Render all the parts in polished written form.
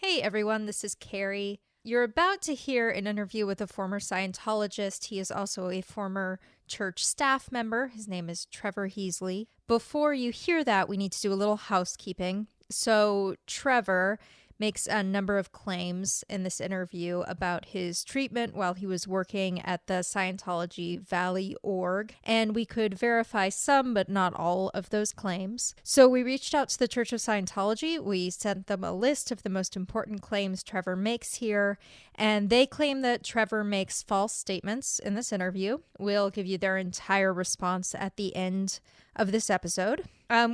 Hey everyone, this is Carrie. You're about to hear an interview with a former Scientologist. He is also a former church staff member. His name is Trevor Heasley. Before you hear that, we need to do a little housekeeping. So Trevor makes a number of claims in this interview about his treatment while he was working at the Scientology Valley org, and we could verify some but not all of those claims. So we reached out to the Church of Scientology. We sent them a list of the most important claims Trevor makes here, and they claim that Trevor makes false statements in this interview. We'll give you their entire response at the end of this episode.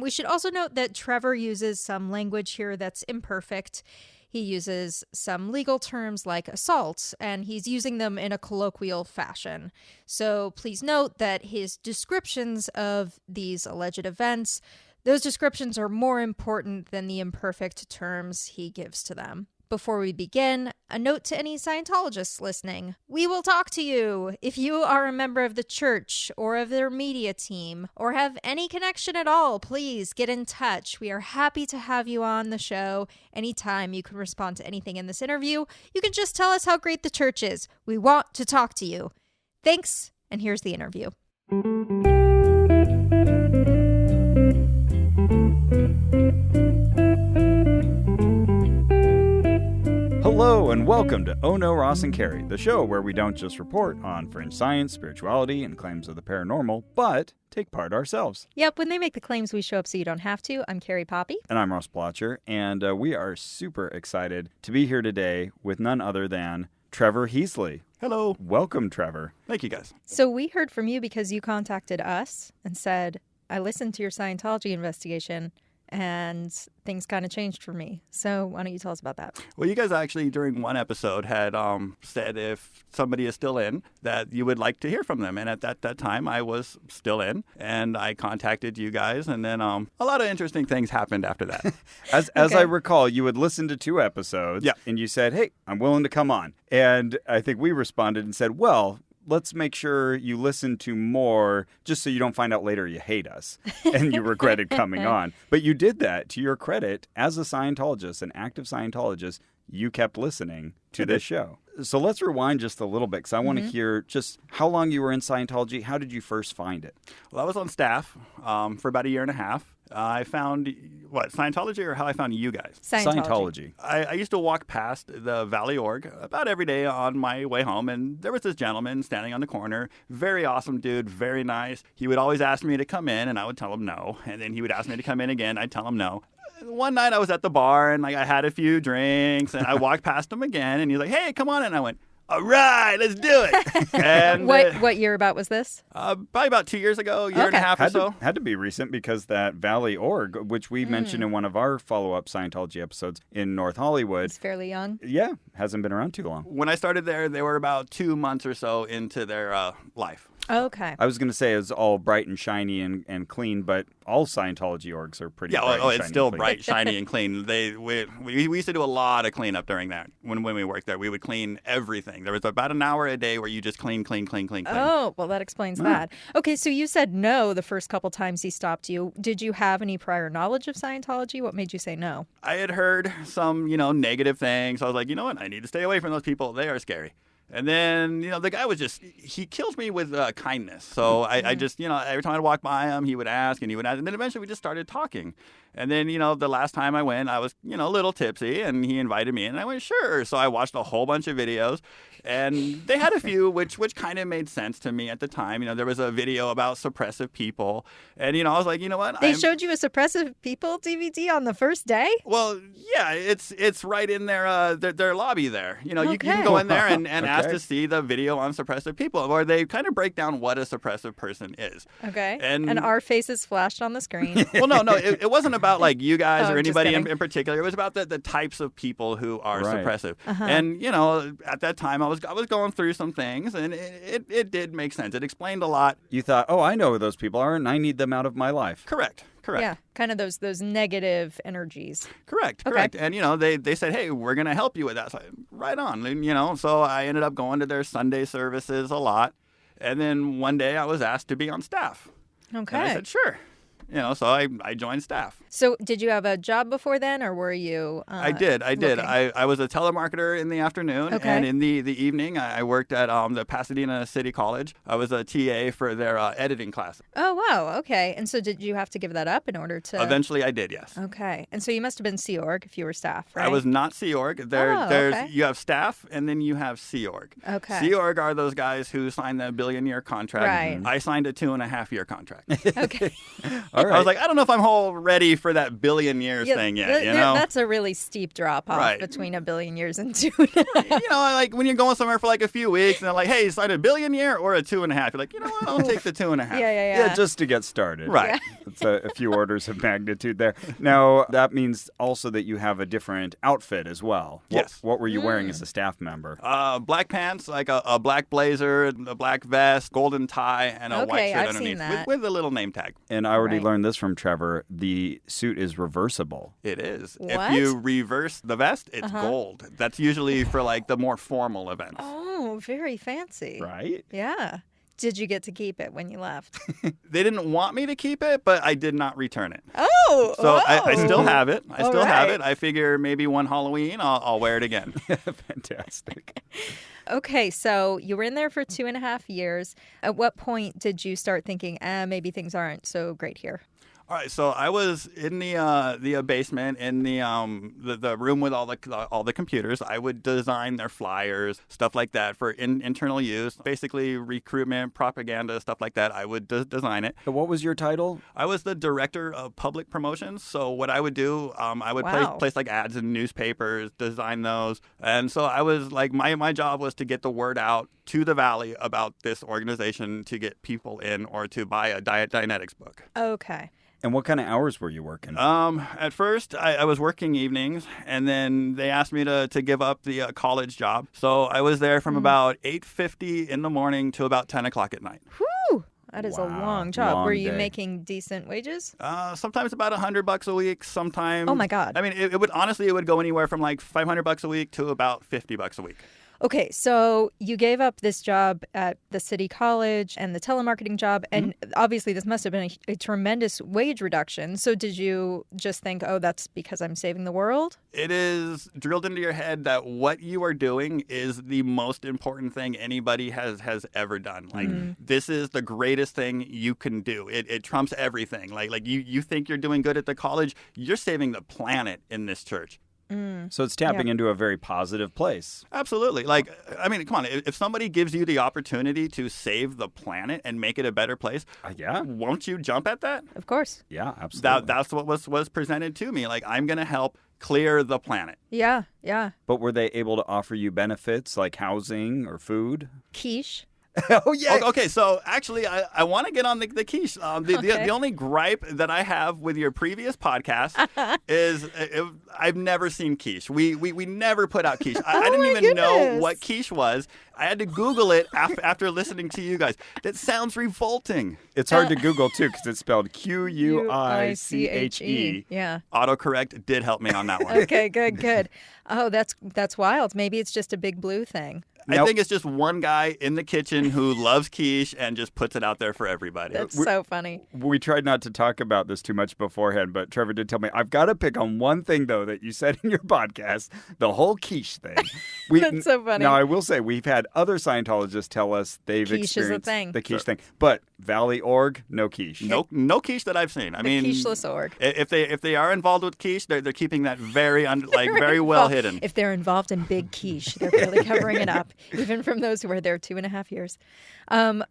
We should also note that Trevor uses some language here that's imperfect. He uses some legal terms like assault, and he's using them in a colloquial fashion. So please note that his descriptions of these alleged events, those descriptions are more important than the imperfect terms he gives to them. Before we begin, a note to any Scientologists listening. We will talk to you. If you are a member of the church or of their media team or have any connection at all, please get in touch. We are happy to have you on the show anytime. You can respond to anything in this interview. You can just tell us how great the church is. We want to talk to you. Thanks, and here's the interview. Hello and welcome to Oh No, Ross and Carrie, the show where we don't just report on fringe science, spirituality, and claims of the paranormal, but take part ourselves. Yep, when they make the claims, we show up so you don't have to. I'm Carrie Poppy. And I'm Ross Blotcher, and we are super excited to be here today with none other than Trevor Heasley. Hello. Welcome, Trevor. Thank you, guys. So we heard from you because you contacted us and said, I listened to your Scientology investigation, and things kind of changed for me. So why don't you tell us about that? Well, you guys actually, during one episode, had said if somebody is still in, that you would like to hear from them. And at that time, I was still in, and I contacted you guys, and then a lot of interesting things happened after that. As I recall, you had listened to 2 episodes, yeah, and you said, hey, I'm willing to come on. And I think we responded and said, well, let's make sure you listen to more just so you don't find out later you hate us and you regretted coming on. But you did that, to your credit, as a Scientologist, an active Scientologist. You kept listening to this show. So let's rewind just a little bit because I want to hear just how long you were in Scientology. How did you first find it? Well, I was on staff for about a year and a half. I found, Scientology, or how I found you guys? Scientology. I used to walk past the Valley org about every day on my way home, and there was this gentleman standing on the corner. Very awesome dude, very nice. He would always ask me to come in, and I would tell him no. And then he would ask me to come in again. I'd tell him no. One night I was at the bar, and I had a few drinks, and I walked past him again, and he's like, hey, come on in. And I went, all right, let's do it. And What year about was this? Probably about 2 years ago, year and a half or so. Had to be recent because that Valley org, which we mentioned in one of our follow-up Scientology episodes in North Hollywood. It's fairly young. Yeah, hasn't been around too long. When I started there, they were about 2 months or so into their life. Okay. I was going to say it's all bright and shiny and clean, but all Scientology orgs are pretty bright and shiny. It's still and clean. bright, shiny, and clean. We used to do a lot of cleanup during that. When we worked there, we would clean everything. There was about an hour a day where you just clean. Oh, well, that explains that. Okay, so you said no the first couple times he stopped you. Did you have any prior knowledge of Scientology? What made you say no? I had heard some, negative things. I was like, you know what? I need to stay away from those people. They are scary. And then, the guy was he kills me with kindness. So I just, every time I walk by him, he would ask. And then eventually we just started talking. And then, the last time I went, I was, a little tipsy, and he invited me in, and I went, sure. So I watched a whole bunch of videos, and they had a few which kind of made sense to me at the time. There was a video about suppressive people, and, I was like, you know what? They showed you a suppressive people DVD on the first day? Well, yeah, it's right in their lobby there. You can go in there and ask to see the video on suppressive people, where they kind of break down what a suppressive person is. Okay. And our faces flashed on the screen. Well, no, it wasn't about like you guys or anybody in particular. It was about the types of people who are suppressive. Uh-huh. And at that time I was going through some things, and it did make sense. It explained a lot. You thought, oh, I know who those people are, and I need them out of my life. Correct. Yeah, kind of those negative energies. Correct. And, they said, hey, we're going to help you with that. So right on. And, so I ended up going to their Sunday services a lot. And then one day I was asked to be on staff. Okay. And I said, sure. So I joined staff. So did you have a job before then, or were you? I did. looking? I was a telemarketer in the afternoon, Okay. and in the evening, I worked at the Pasadena City College. I was a TA for their editing class. Oh, wow. Okay. And so did you have to give that up in order to? Eventually, I did, yes. Okay. And so you must have been Sea Org if you were staff, right? I was not Sea Org. Okay. You have staff, and then you have Sea Org. Okay. Sea Org are those guys who signed the billion-year contract. Right. I signed a 2.5-year contract. Okay. All right. I was like, I don't know if I'm all ready for that billion years thing yet. That's a really steep drop off Right. between a billion years and 2.5. Like when you're going somewhere for like a few weeks, and they're like, hey, you signed a billion year or a 2.5. You're like, you know what? I'll take the 2.5. Yeah. Just to get started. Right. It's a few orders of magnitude there. Now, that means also that you have a different outfit as well. Yes. What were you wearing as a staff member? Black pants, like a black blazer, a black vest, golden tie, and a white shirt I've underneath seen that. with a little name tag. And I already Right. learned this from Trevor. The suit is reversible. It is. What? If you reverse the vest, it's gold. That's usually for like the more formal events. Oh, very fancy. Right? Yeah. Did you get to keep it when you left? They didn't want me to keep it, but I did not return it. Oh, So I whoa. still have it. I All still have right. it. I figure maybe one Halloween I'll wear it again. Fantastic. Okay, so you were in there for 2.5 years. At what point did you start thinking, maybe things aren't so great here? All right, so I was in the basement in the room with all the computers. I would design their flyers, stuff like that for internal use. Basically, recruitment, propaganda, stuff like that. I would design it. So what was your title? I was the director of public promotions. So what I would do, I would Wow. place like ads in newspapers, design those, and so I was like my job was to get the word out to the Valley about this organization to get people in or to buy a Dianetics book. Okay. And what kind of hours were you working? At first, I was working evenings, and then they asked me to give up the college job. So I was there from about 8:50 in the morning to about 10 o'clock at night. Whew. That is a Wow, long job. long Were you day. making decent wages? Sometimes about $100 a week. Sometimes. Oh, my God. I mean, it would go anywhere from like $500 a week to about $50 a week. Okay, so you gave up this job at the city college and the telemarketing job, and obviously this must have been a tremendous wage reduction. So did you just think, oh, that's because I'm saving the world? It is drilled into your head that what you are doing is the most important thing anybody has ever done. Like, this is the greatest thing you can do. It trumps everything. Like you think you're doing good at the college, you're saving the planet in this church. So it's tapping into a very positive place. Absolutely. Like, I mean, come on. If somebody gives you the opportunity to save the planet and make it a better place, Yeah. won't you jump at that? Of course. Yeah, absolutely. That's what was presented to me. Like, I'm going to help clear the planet. Yeah. But were they able to offer you benefits like housing or food? Quiche. Oh, yeah. Okay, so actually, I want to get on the quiche. Okay. The only gripe that I have with your previous podcast is I've never seen quiche. We never put out quiche. I didn't my even know goodness. what quiche was. I had to Google it after listening to you guys. That sounds revolting. It's hard to Google, too, because it's spelled Quiche. Yeah. Autocorrect did help me on that one. Okay, good. Oh, that's wild. Maybe it's just a big blue thing. I Now- think it's just one guy in the kitchen who loves quiche and just puts it out there for everybody. That's so funny. We tried not to talk about this too much beforehand, but Trevor did tell me, I've got to pick on one thing, though, that you said in your podcast, the whole quiche thing. That's so funny. Now, I will say, we've had other Scientologists tell us they've Quiche is a experienced thing. the quiche thing. But Valley Org, no quiche. No quiche that I've seen. I mean, Quiche-less org. If they are involved with quiche, they're keeping that very very well hidden. If they're involved in big quiche, they're really covering it up, even from those who were there 2.5 years.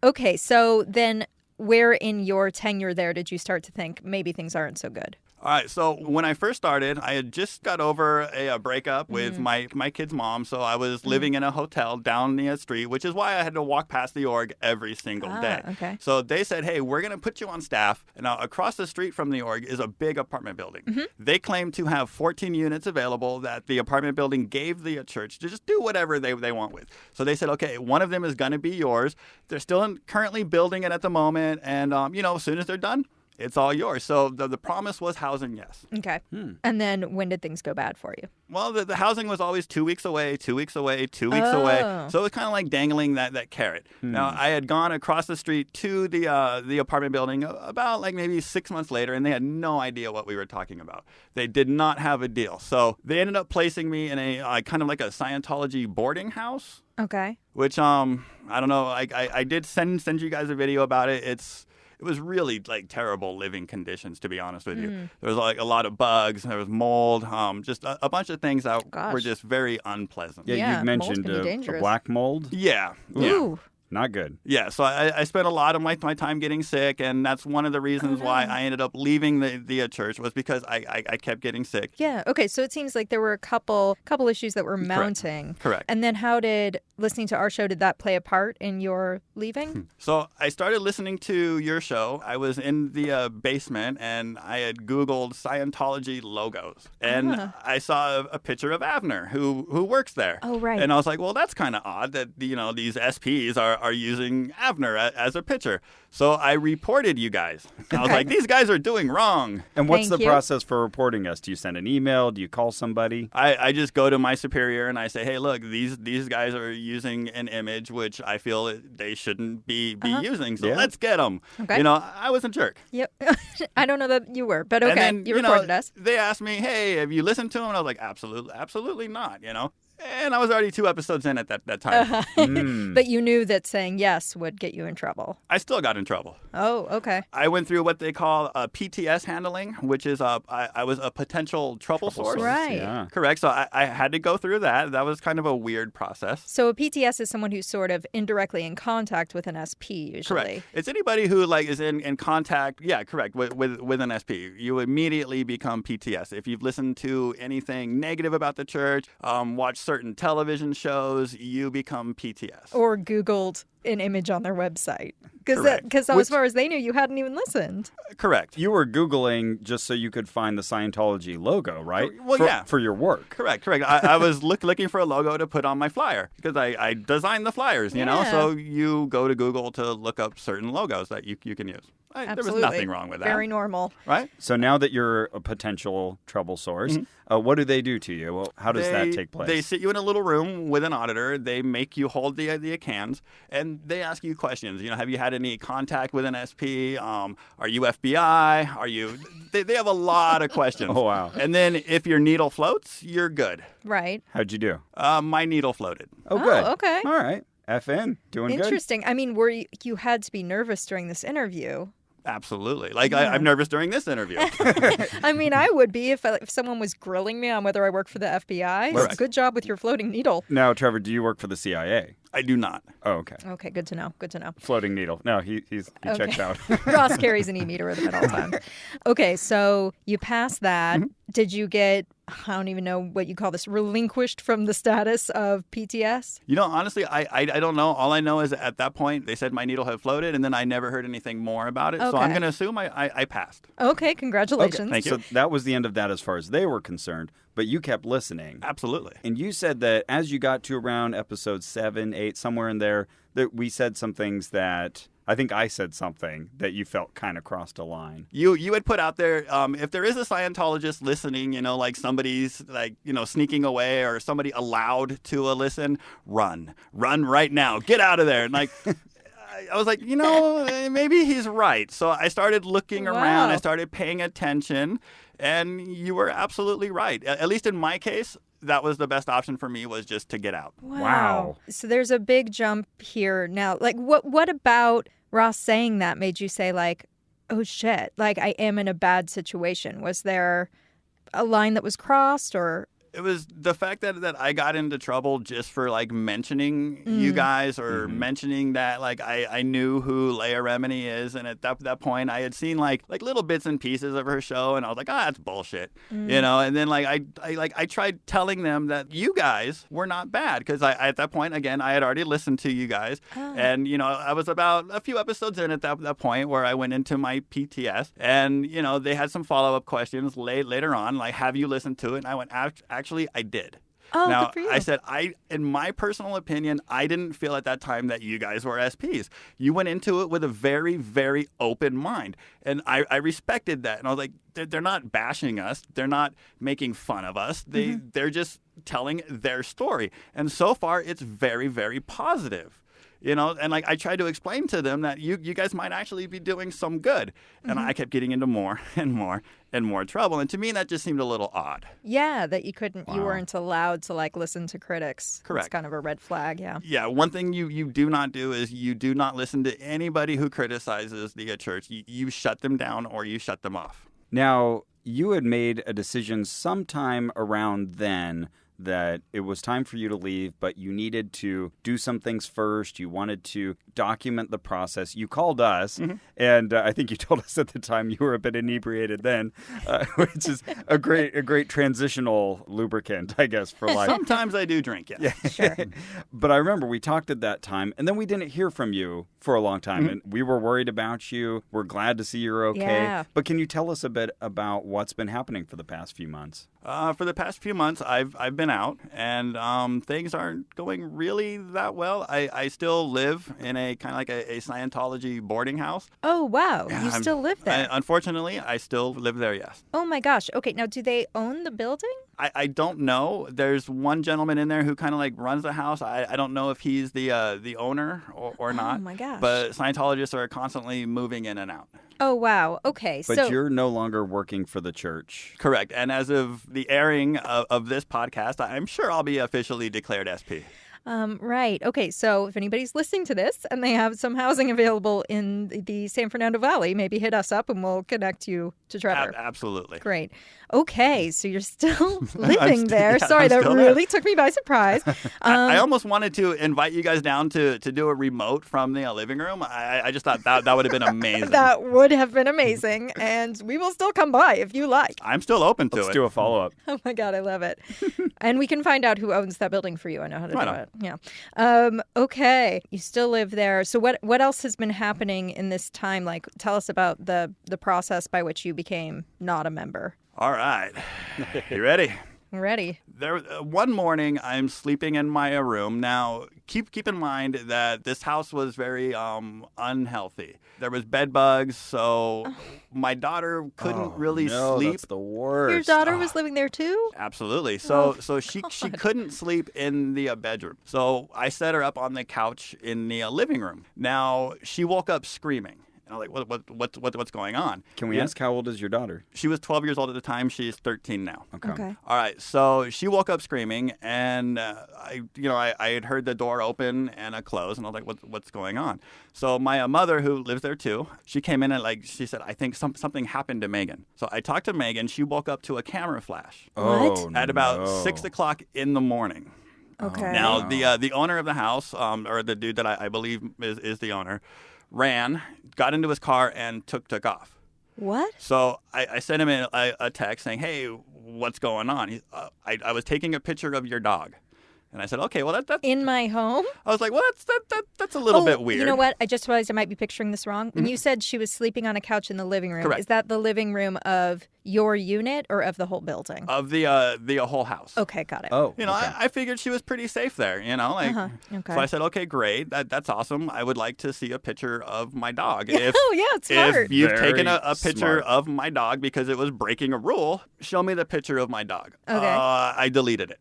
Okay, so then where in your tenure there did you start to think maybe things aren't so good? All right, so when I first started, I had just got over a breakup with my kid's mom, so I was living in a hotel down the street, which is why I had to walk past the org every single day. Okay. So they said, hey, we're going to put you on staff. And now across the street from the org is a big apartment building. They claim to have 14 units available that the apartment building gave the church to just do whatever they want with. So they said, okay, one of them is going to be yours. They're still currently building it at the moment, and as soon as they're done, It's all yours. So the promise was housing, yes. Okay. And then when did things go bad for you? Well, the housing was always 2 weeks away, 2 weeks away, 2 weeks away. So it was kind of like dangling that carrot. Now, I had gone across the street to the apartment building about like maybe 6 months later, and they had no idea what we were talking about. They did not have a deal. So they ended up placing me in a kind of like a Scientology boarding house. Okay. Which, I don't know, I did send you guys a video about it. It was really like terrible living conditions, to be honest with you. There was like a lot of bugs, there was mold, just a bunch of things that were just very unpleasant. Yeah, you've mentioned a black mold. Yeah. Ooh. Not good. Yeah, so I spent a lot of my time getting sick, and that's one of the reasons why I ended up leaving the church was because I kept getting sick. Yeah. Okay. So it seems like there were a couple issues that were mounting. Correct. And then how did listening to our show, did that play a part in your leaving? So I started listening to your show. I was in the basement, and I had Googled Scientology logos. And I saw a picture of Avner, who works there. Oh, right. And I was like, well, that's kind of odd that, these SPs are using Avner as a picture. So I reported you guys. I was like, these guys are doing wrong. And what's Thank the you. process for reporting us? Do you send an email? Do you call somebody? I just go to my superior and I say, hey, look, these guys are using an image which I feel they shouldn't be using. So let's get them. Okay. I was a jerk. Yep. I don't know that you were, but okay. And then, you reported us. They asked me, hey, have you listened to them? And I was like, absolutely not, And I was already 2 episodes in at that time. But you knew that saying yes would get you in trouble. I still got in trouble. Oh, okay. I went through what they call PTS handling, which is I was a potential trouble source. Right. Yeah. Correct. So I had to go through that. That was kind of a weird process. So a PTS is someone who's sort of indirectly in contact with an SP usually. Correct. It's anybody who is in contact, correct, with an SP. You immediately become PTS. If you've listened to anything negative about the church, watched certain television shows, you become PTS. Or Googled an image on their website. Correct. Because as far as they knew, you hadn't even listened. Correct. You were Googling just so you could find the Scientology logo, right? Well, for your work. Correct. I was looking for a logo to put on my flyer because I designed the flyers, Yeah. So you go to Google to look up certain logos that you can use. There was nothing wrong with that. Very normal. Right? So now that you're a potential trouble source, what do they do to you? Well, how does that take place? They sit you in a little room with an auditor. They make you hold the cans, and they ask you questions. Have you had any contact with an SP? Are you FBI? Are you? They have a lot of questions. Oh, wow. And then if your needle floats, you're good. Right. How'd you do? My needle floated. Oh, good. Okay. All right. FN, doing good. Interesting. I mean, were you had to be nervous during this interview? Absolutely. I'm nervous during this interview. I mean, I would be if someone was grilling me on whether I work for the FBI. Correct. Good job with your floating needle. Now, Trevor, do you work for the CIA? I do not. Oh, okay. Okay, good to know. Good to know. Floating needle. No, he checks out. Ross carries an e-meter with him at all times. Okay, so you passed that. Did you get, I don't even know what you call this, relinquished from the status of PTS? Honestly, I don't know. All I know is at that point, they said my needle had floated, and then I never heard anything more about it. So I'm going to assume I passed. Okay, congratulations. Thank you. So that was the end of that as far as they were concerned, but you kept listening. Absolutely. And you said that as you got to around episode 7, 8, somewhere in there, that we said some things that I think I said something that you felt kind of crossed a line. You had put out there, if there is a Scientologist listening, like somebody's sneaking away or somebody allowed to listen, run right now, get out of there. And I was like, maybe he's right. So I started looking around, I started paying attention, and you were absolutely right. At least in my case, that was the best option for me, was just to get out. Wow. So there's a big jump here now. What about Ross saying that made you say oh shit, I am in a bad situation? Was there a line that was crossed or? It was the fact that I got into trouble just for mentioning you guys or mentioning that I knew who Leia Remini is, and at that point I had seen little bits and pieces of her show, and I was like, that's bullshit, And then I tried telling them that you guys were not bad because at that point again I had already listened to you guys, and I was about a few episodes in at that point where I went into my PTS, and they had some follow-up questions later on, have you listened to it? And I went, actually, I did. Oh, now, good for you. I said, in my personal opinion, I didn't feel at that time that you guys were SPs. You went into it with a very, very open mind. And I respected that. And I was like, they're not bashing us. They're not making fun of us. They're just telling their story. And so far, it's very, very positive. You know, and like I tried to explain to them that you guys might actually be doing some good. And I kept getting into more and more and more trouble. And to me, that just seemed a little odd. Yeah, that you weren't allowed to like listen to critics. Correct. It's kind of a red flag, yeah. Yeah, one thing you do not do is you do not listen to anybody who criticizes the church. You shut them down or you shut them off. Now, you had made a decision sometime around then that it was time for you to leave, but you needed to do some things first. You wanted to document the process. You called us, and I think you told us at the time you were a bit inebriated then, which is a great transitional lubricant, I guess, for life. Sometimes I do drink, yes. Yeah. Sure. But I remember we talked at that time, and then we didn't hear from you for a long time, and we were worried about you. We're glad to see you're okay. Yeah. But can you tell us a bit about what's been happening for the past few months? For the past few months, I've been out, and things aren't going really that well. I still live in a kind of like a Scientology boarding house. Oh, wow. Yeah, You still live there? Unfortunately, I still live there, yes. Oh, my gosh. Okay, now do they own the building? I don't know. There's one gentleman in there who kind of like runs the house. I don't know if he's the owner or not. Oh, my gosh. But Scientologists are constantly moving in and out. Oh, wow. Okay, But so... you're no longer working for the church. Correct. And as of the airing of this podcast, I'm sure I'll be officially declared SP. Right. Okay. So if anybody's listening to this and they have some housing available in the San Fernando Valley, maybe hit us up and we'll connect you to Trevor. Absolutely. Great. Okay. So you're still living there. Yeah, Sorry, I'm that still really took me by surprise. I almost wanted to invite you guys down to do a remote from the living room. I just thought that would have been amazing. That would have been amazing. And we will still come by if you like. I'm still open to Let's it. do a follow-up. Oh, my God. I love it. And we can find out who owns that building for you. I know how to Right do on. it. Yeah. Okay. You still live there. So what else has been happening in this time? Like, tell us about the process by which you became not a member. All right. You ready? I'm ready. There, one morning, I'm sleeping in my room. Now, keep in mind that this house was very unhealthy. There was bed bugs, so my daughter couldn't really sleep. That's the worst. Your daughter was living there too? Absolutely. So she couldn't sleep in the bedroom. So I set her up on the couch in the living room. Now, she woke up screaming. And I'm like, what's going on? Can we ask how old is your daughter? She was 12 years old at the time. She's 13 now. Okay. All right. So she woke up screaming, and I had heard the door open and close, and I was like, what's going on? So my mother, who lives there too, she came in and she said, I think something happened to Megan. So I talked to Megan. She woke up to a camera flash Oh, at about no. 6 o'clock in the morning. Okay. Now, the owner of the house, or the dude that I believe is the owner, got into his car and took off. What? So I sent him a text saying, hey, what's going on? I was taking a picture of your dog. And I said, okay, well, that's... In my home? I was like, well, that's a little bit weird. You know what? I just realized I might be picturing this wrong. When you said she was sleeping on a couch in the living room, Correct. Is that the living room of your unit or of the whole building? Of the whole house. Okay, got it. Oh, You know, okay. I figured she was pretty safe there, you know? Okay. So I said, okay, great. That's awesome. I would like to see a picture of my dog. Yeah, it's smart. If you've Very taken a picture smart. of my dog because it was breaking a rule, show me the picture of my dog. Okay. I deleted it.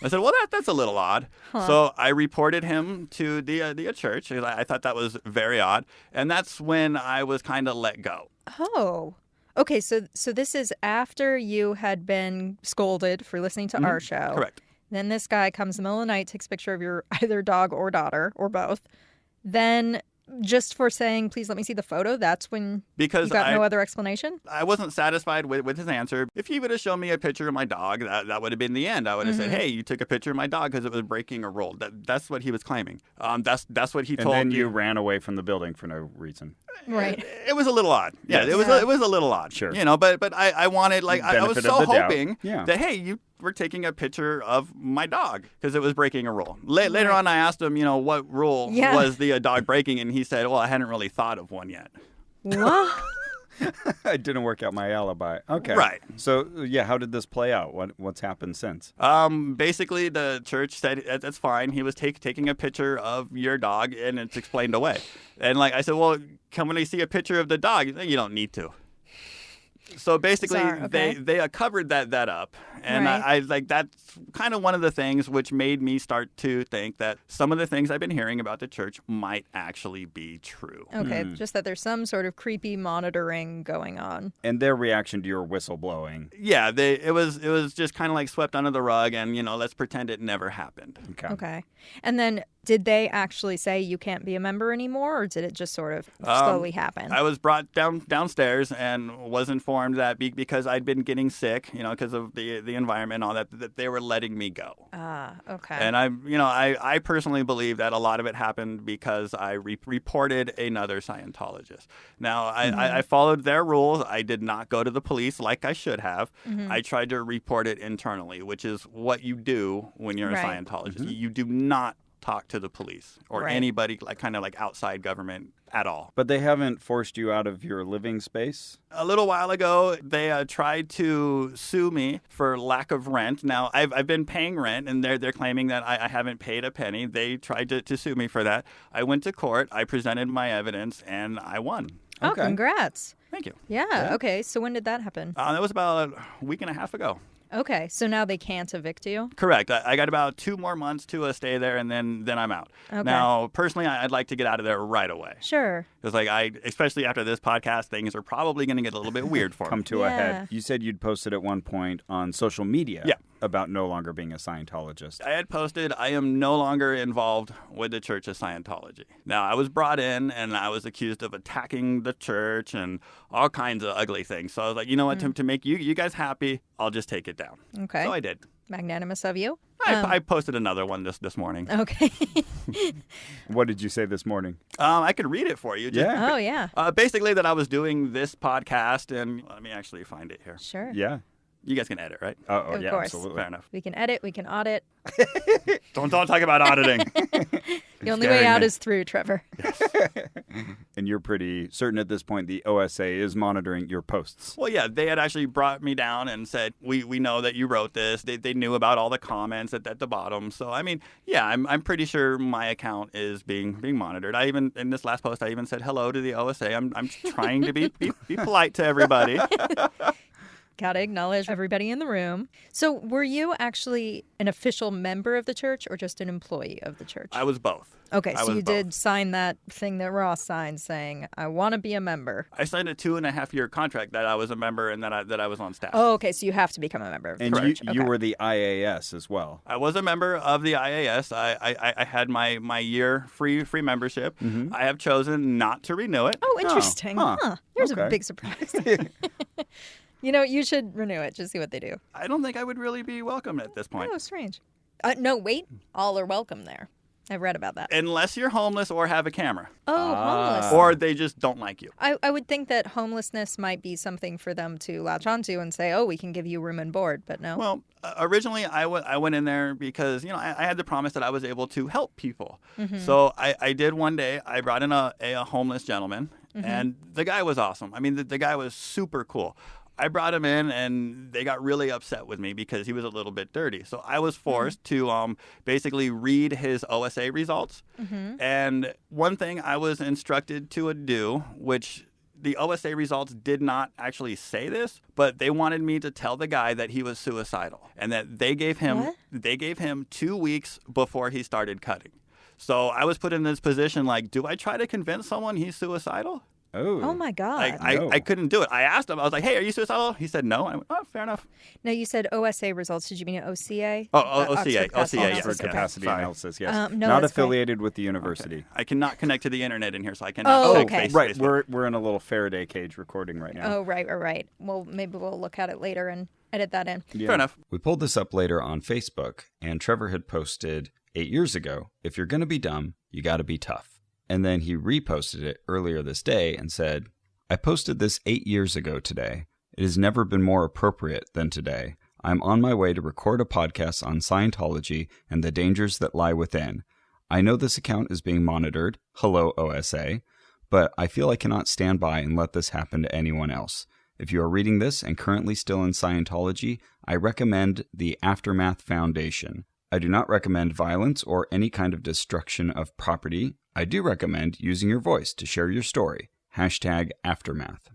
I said, well, that's a little odd. So I reported him to the church. I thought that was very odd. And that's when I was kind of let go. Oh. Okay, so this is after you had been scolded for listening to our show. Correct. Then this guy comes in the middle of the night, takes a picture of your either dog or daughter or both. Then just for saying, please let me see the photo, that's when Because you got no other explanation? I wasn't satisfied with his answer. If he would have shown me a picture of my dog, that would have been the end. I would have said, hey, you took a picture of my dog because it was breaking a rule. That's what he was claiming. That's what he And told then you. you ran away from the building for no reason. Right. It was a little odd. Yeah, Yes. it was a little odd. Sure. You know, but I wanted, like, I was Benefit so of the doubt. hoping Yeah. that, hey, you were taking a picture of my dog because it was breaking a rule. Later on, I asked him, what rule Yeah. was the dog breaking, and he said, well, I hadn't really thought of one yet. What? I didn't work out my alibi. Okay. Right. So, yeah, how did this play out? What's happened since? Basically, the church said that's fine. He was taking a picture of your dog, and it's explained away. And like I said, well, come when I see a picture of the dog, you don't need to. So basically, okay. they covered that up, and Right. I like that's kind of one of the things which made me start to think that some of the things I've been hearing about the church might actually be true. Okay, just that there's some sort of creepy monitoring going on. And their reaction to your whistleblowing. Yeah, it was just kind of like swept under the rug, and let's pretend it never happened. Okay. And then did they actually say you can't be a member anymore, or did it just sort of slowly happen? I was brought downstairs and was informed that because I'd been getting sick, because of the environment and all that they were letting me go. Okay. And I personally believe that a lot of it happened because I reported another Scientologist. Now, I followed their rules. I did not go to the police like I should have. I tried to report it internally, which is what you do when you're a Right. Scientologist. You do not talk to the police or Right. anybody kind of like outside government at all. But they haven't forced you out of your living space? A little while ago, they tried to sue me for lack of rent. Now, I've been paying rent, and they're claiming that I haven't paid a penny. They tried to sue me for that. I went to court. I presented my evidence, and I won. Oh, Okay. congrats. Thank you. Yeah, okay. So when did that happen? That was about a week and a half ago. Okay, so now they can't evict you? Correct. I got about 2 more months to stay there, and then I'm out. Okay. Now, personally, I'd like to get out of there right away. Sure. Because, especially after this podcast, things are probably going to get a little bit weird for me. Come to a Yeah. head. You said you'd posted at one point on social media Yeah. about no longer being a Scientologist. I had posted, I am no longer involved with the Church of Scientology. Now, I was brought in, and I was accused of attacking the church and all kinds of ugly things. So I was like, you know what, to make you guys happy, I'll just take it down. Okay. So I did. Magnanimous of you. I posted another one this morning. Okay. What did you say this morning? I could read it for you. Yeah. Oh, yeah. Basically, that I was doing this podcast, and let me actually find it here. Sure. Yeah. You guys can edit, right? Oh, Of yeah, course. absolutely. Fair enough. We can edit, we can audit. Don't talk about auditing. The only way scaring out me. is through, Trevor. And you're pretty certain at this point the OSA is monitoring your posts. Well, yeah, they had actually brought me down and said, we know that you wrote this. They knew about all the comments at the bottom. So, I mean, yeah, I'm pretty sure my account is being monitored. I even, in this last post, I even said hello to the OSA. I'm trying to be polite to everybody. Gotta acknowledge everybody in the room. So were you actually an official member of the church or just an employee of the church? I was both. Okay, I so was you both. did sign that thing that Ross signed saying, I want to be a member. I signed a 2.5-year contract that I was a member and that I was on staff. Oh, okay, so you have to become a member of the And church. you Okay. were the IAS as well. I was a member of the IAS. I had my year free membership. I have chosen not to renew it. Oh, interesting. huh. Here's a Okay. big surprise. You should renew it. Just see what they do. I don't think I would really be welcome at this point. Oh, strange. No, wait. All are welcome there. I've read about that. Unless you're homeless or have a camera. Oh, homeless. Or they just don't like you. I would think that homelessness might be something for them to latch onto and say, oh, we can give you room and board, but no. Well, originally I went in there because, I had the promise that I was able to help people. So I did one day. I brought in a homeless gentleman, and the guy was awesome. I mean, the guy was super cool. I brought him in, and they got really upset with me because he was a little bit dirty. So I was forced to basically read his OSA results. And one thing I was instructed to do, which the OSA results did not actually say this, but they wanted me to tell the guy that he was suicidal and that they gave him 2 weeks before he started cutting. So I was put in this position like, do I try to convince someone he's suicidal? Oh, my God. I couldn't do it. I asked him. I was like, hey, are you suicidal? He said no. I went, oh, fair enough. No, you said OSA results. Did you mean OCA? OCA, Oxford yes. Oxford Okay. Capacity Sorry. Analysis, yes. No, Not that's great. affiliated with the university. I cannot connect to the internet in here, so I cannot Oh, check okay. Right, Facebook. we're in a little Faraday cage recording right now. Oh, right. Well, maybe we'll look at it later and edit that in. Yeah. Fair enough. We pulled this up later on Facebook, and Trevor had posted 8 years ago, if you're going to be dumb, you got to be tough. And then he reposted it earlier this day and said, I posted this 8 years ago today. It has never been more appropriate than today. I'm on my way to record a podcast on Scientology and the dangers that lie within. I know this account is being monitored, hello OSA, but I feel I cannot stand by and let this happen to anyone else. If you are reading this and currently still in Scientology, I recommend the Aftermath Foundation. I do not recommend violence or any kind of destruction of property. I do recommend using your voice to share your story. #Aftermath.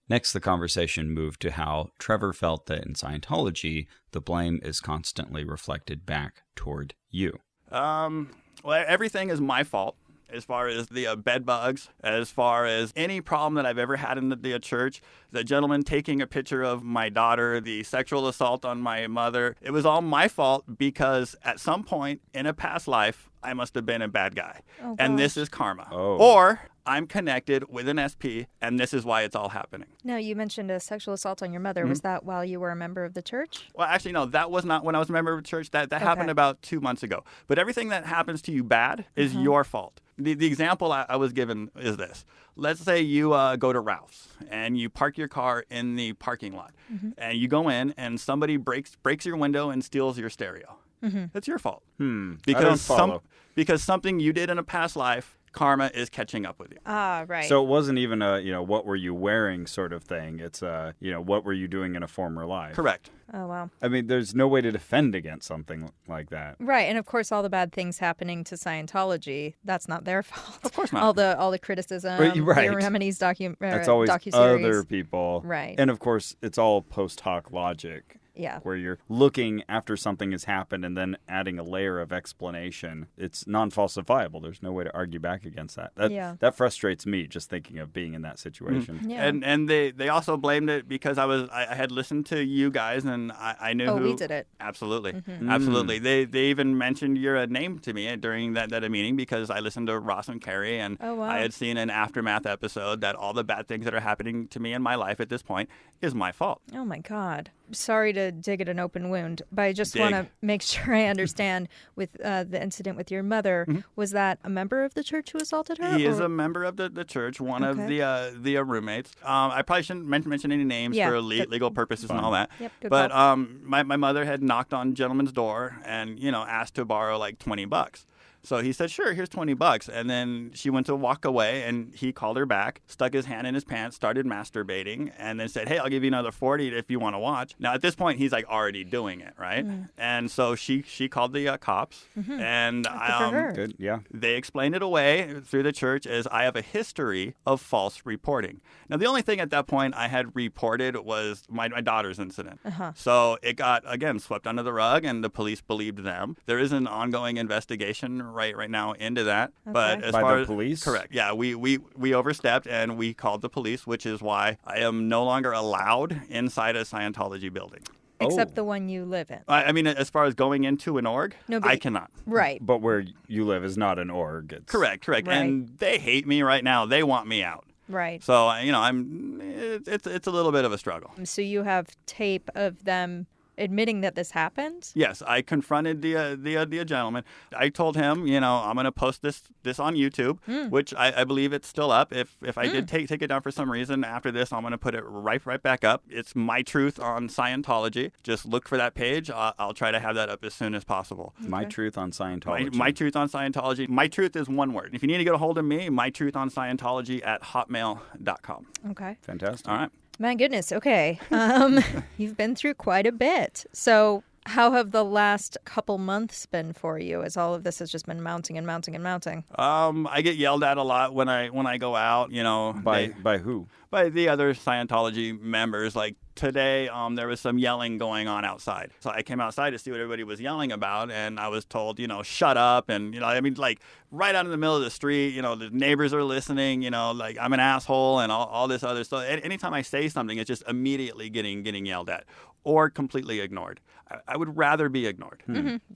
Next, the conversation moved to how Trevor felt that in Scientology, the blame is constantly reflected back toward you. Well, everything is my fault. As far as the bed bugs, as far as any problem that I've ever had in the church, the gentleman taking a picture of my daughter, the sexual assault on my mother, it was all my fault because at some point in a past life, I must have been a bad guy. Oh, and gosh. this is karma. Oh. Or I'm connected with an SP, and this is why it's all happening. Now, you mentioned a sexual assault on your mother. Was that while you were a member of the church? Well, actually, no, that was not when I was a member of a church. That happened about 2 months ago. But everything that happens to you bad is your fault. The example I was given is this. Let's say you go to Ralph's and you park your car in the parking lot. And you go in and somebody breaks your window and steals your stereo. That's your fault. I don't Because follow. because something you did in a past life, karma is catching up with you. Ah, right. So it wasn't even a, what were you wearing sort of thing. It's what were you doing in a former life? Correct. Oh, wow. I mean, there's no way to defend against something like that. Right, and of course, all the bad things happening to Scientology, that's not their fault. Of course not. All the criticism, Right. the Remedies That's always docuseries. other people. Right. And of course, it's all post hoc logic. Yeah. Where you're looking after something has happened and then adding a layer of explanation. It's non-falsifiable. There's no way to argue back against that. That frustrates me just thinking of being in that situation. Yeah. And they also blamed it because I had listened to you guys and I knew who. we did it. Absolutely. Absolutely. They even mentioned your name to me during that meeting because I listened to Ross and Carrie and Oh, wow. I had seen an Aftermath episode that all the bad things that are happening to me in my life at this point is my fault. Oh, my God. Sorry to dig at an open wound, but I just Dig. want to make sure I understand with the incident with your mother. Was that a member of the church who assaulted her? He is or- a member of the church, one of Okay. the roommates. I probably shouldn't mention any names Yeah, for good. legal purposes and all that. Yep, good But call. my mother had knocked on gentleman's door and asked to borrow like $20. So he said, sure, here's $20. And then she went to walk away and he called her back, stuck his hand in his pants, started masturbating, and then said, hey, I'll give you another 40 if you want to watch. Now, at this point, he's like already doing it, right? And so she called the cops and Good for her. Good, yeah. they explained it away through the church as I have a history of false reporting. Now, the only thing at that point I had reported was my daughter's incident. So it got, again, swept under the rug, and the police believed them. There is an ongoing investigation right now into that. But as By far the as police? correct, yeah, we overstepped and we called the police, which is why I am no longer allowed inside a Scientology building. Except Oh. the one you live in. I mean, as far as going into an org, No, but- I cannot. Right. But where you live is not an org. It's Correct. Right. And they hate me right now. They want me out. Right. So it's a little bit of a struggle. So you have tape of them admitting that this happened? Yes, I confronted the gentleman. I told him, I'm going to post this on YouTube, which I believe it's still up. If I did take it down for some reason after this, I'm going to put it right back up. It's My Truth on Scientology. Just look for that page. I'll try to have that up as soon as possible. My Truth on Scientology. My Truth on Scientology. My Truth is one word. If you need to get a hold of me, mytruthonscientology@hotmail.com. Okay. Fantastic. All right. My goodness. Okay. You've been through quite a bit. So how have the last couple months been for you as all of this has just been mounting and mounting and mounting? I get yelled at a lot when I go out, By who? by the other Scientology members. Like today, there was some yelling going on outside. So I came outside to see what everybody was yelling about, and I was told, shut up. And, like right out in the middle of the street, the neighbors are listening, like I'm an asshole and all this other stuff. Anytime I say something, it's just immediately getting yelled at or completely ignored. I would rather be ignored.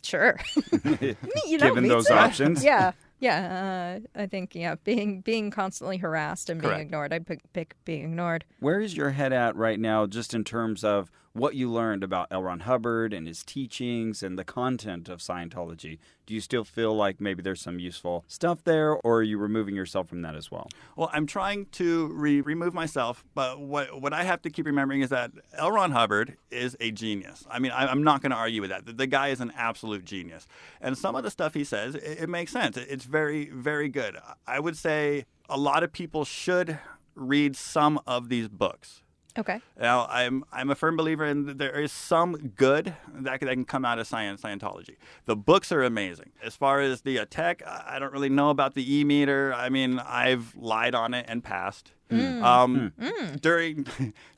Sure. Given me those too. options? Yeah. Yeah. I think, being constantly harassed and being Correct. ignored. I'd pick being ignored. Where is your head at right now, just in terms of what you learned about L. Ron Hubbard and his teachings and the content of Scientology? Do you still feel like maybe there's some useful stuff there, or are you removing yourself from that as well? Well, I'm trying to remove myself, but what I have to keep remembering is that L. Ron Hubbard is a genius. I mean, I'm not going to argue with that. The guy is an absolute genius. And some of the stuff he says, it makes sense. It's very, very good. I would say a lot of people should read some of these books. Okay. Now, I'm a firm believer in that there is some good that can come out of Scientology. The books are amazing. As far as the tech, I don't really know about the e-meter. I mean, I've lied on it and passed.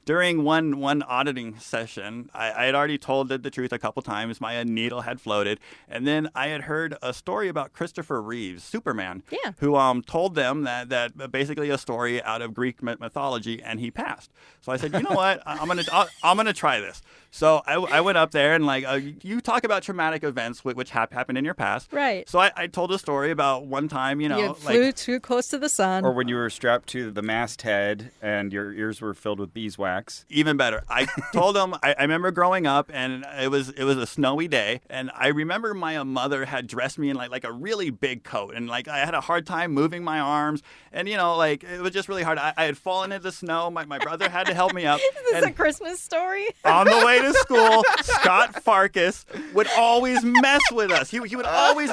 During one auditing session, I had already told the truth a couple times. My needle had floated. And then I had heard a story about Christopher Reeves, Superman, who told them that basically a story out of Greek mythology, and he passed. So I said, you know what? I'm gonna try this. So I went up there and you talk about traumatic events which happened in your past. Right. So I told a story about one time, you flew too close to the sun. Or when you were strapped to the masthead and your ears were filled with beeswax. Even better. I told them, I remember growing up, and it was a snowy day, and I remember my mother had dressed me in like a really big coat, and I had a hard time moving my arms, and it was just really hard. I had fallen into the snow. My brother had to help me up. Is this a Christmas story? On the way to school, Scott Farkas would always mess with us. He would always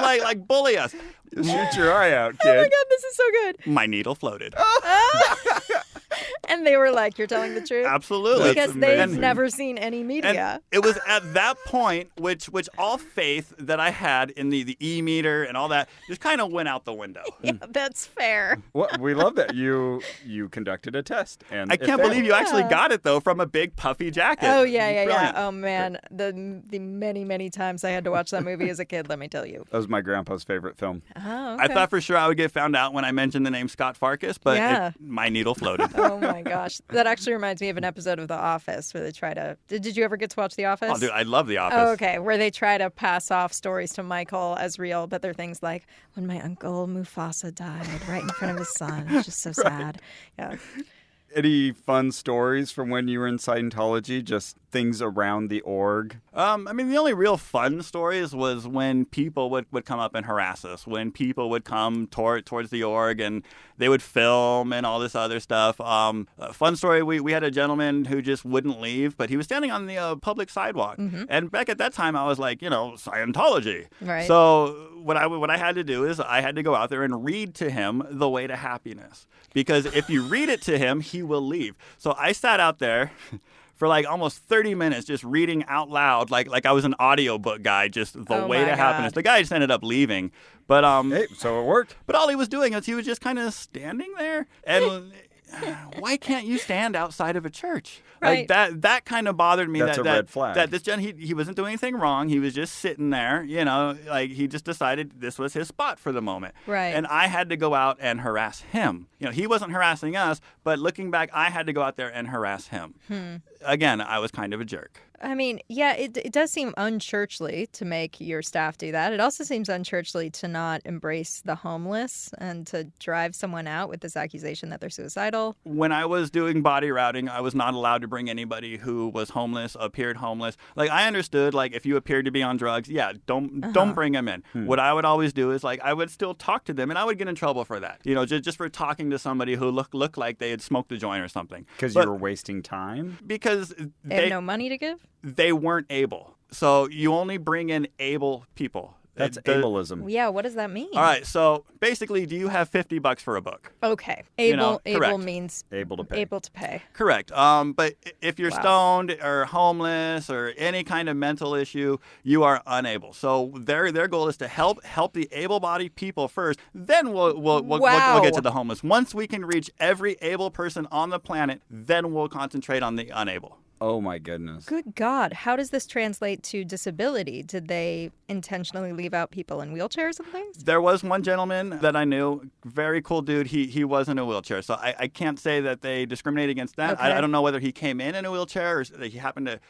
bully us. Shoot your eye out, kid. Oh my God, this is so good. My needle floated. And they were like, you're telling the truth? Absolutely. Because they've never seen any media. And it was at that point which all faith that I had in the e-meter and all that just kind of went out the window. Yeah, that's fair. Well, we love that. You conducted a test. And I can't believe you actually got it, though, from a big puffy jacket. Oh, yeah. Brilliant. Oh, man. The many, many times I had to watch that movie as a kid, let me tell you. That was my grandpa's favorite film. Oh, okay. I thought for sure I would get found out when I mentioned the name Scott Farkas, but my needle floated. Oh, my gosh. That actually reminds me of an episode of The Office where they try to... Did you ever get to watch The Office? Oh, dude, I love The Office. Oh, okay. Where they try to pass off stories to Michael as real, but they're things like, when my uncle Mufasa died right in front of his son. It's just so sad. Yeah. Any fun stories from when you were in Scientology? Just things around the org? I mean, the only real fun stories was when people would come up and harass us, when people would come towards the org and they would film and all this other stuff. A fun story, we had a gentleman who just wouldn't leave, but he was standing on the public sidewalk. Mm-hmm. And back at that time, I was like, Scientology. Right. So what I had to do is I had to go out there and read to him The Way to Happiness. Because if you read it to him, he will leave. So I sat out there for almost 30 minutes just reading out loud like I was an audiobook guy, just The Way to Happiness. The guy just ended up leaving. But hey, so it worked. But all he was doing is he was just kind of standing there. And why can't you stand outside of a church? Right. That kind of bothered me. That's a red flag. That this he wasn't doing anything wrong. He was just sitting there, he just decided this was his spot for the moment. Right. And I had to go out and harass him. He wasn't harassing us, but looking back, I had to go out there and harass him. Again, I was kind of a jerk. I mean, yeah, it does seem unchurchly to make your staff do that. It also seems unchurchly to not embrace the homeless and to drive someone out with this accusation that they're suicidal. When I was doing body routing, I was not allowed to bring anybody who was homeless, appeared homeless. I understood, if you appeared to be on drugs, don't bring them in. What I would always do is, I would still talk to them, and I would get in trouble for that. Just for talking to somebody who looked like they had smoked a joint or something. Because you were wasting time? Because they have no money to give? They weren't able. So you only bring in able people. That's ableism. Yeah, what does that mean? All right, so basically, do you have $50 for a book? Okay. Able correct. means able to pay. Able to pay. Correct. But if you're stoned or homeless or any kind of mental issue, you are unable. So their goal is to help the able-bodied people first. Then we'll get to the homeless. Once we can reach every able person on the planet, then we'll concentrate on the unable. Oh, my goodness. Good God. How does this translate to disability? Did they intentionally leave out people in wheelchairs and things? There was one gentleman that I knew, very cool dude. He was in a wheelchair. So I can't say that they discriminate against that. Okay. I don't know whether he came in a wheelchair or that he happened to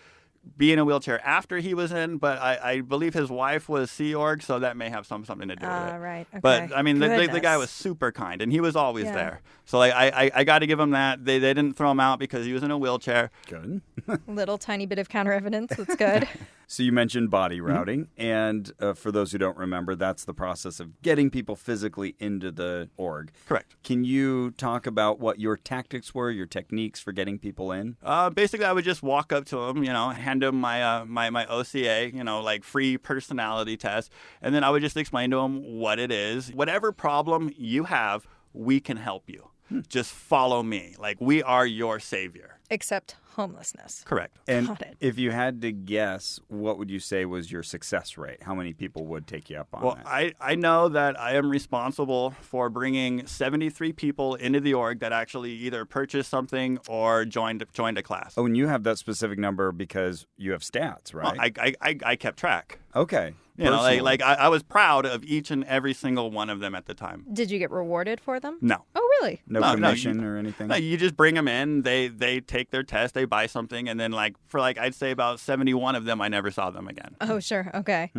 be in a wheelchair after he was in, but I believe his wife was Sea Org, so that may have something to do with it. Right. Okay. But, I mean, the guy was super kind, and he was always there. So I got to give him that. They didn't throw him out because he was in a wheelchair. Good. Little tiny bit of counter evidence. That's good. So you mentioned body routing, and for those who don't remember, that's the process of getting people physically into the org. Correct. Can you talk about what your tactics were, your techniques for getting people in? Basically, I would just walk up to them, hand them my OCA, free personality test, and then I would just explain to them what it is. Whatever problem you have, we can help you. Just follow me. Like, we are your savior. Except homelessness. Correct. And Got it. if you had to guess, what would you say was your success rate? How many people would take you up on that? I know that I am responsible for bringing 73 people into the org that actually either purchased something or joined a class. Oh, and you have that specific number because you have stats, Well, right? I kept track. Okay. You know, Personally. like I was proud of each and every single one of them at the time. Did you get rewarded for them? No. Oh, really? No No, commission or anything? No, you just bring them in, they take their test, they buy something, and then for I'd say about 71 of them, I never saw them again. Oh, sure. Okay.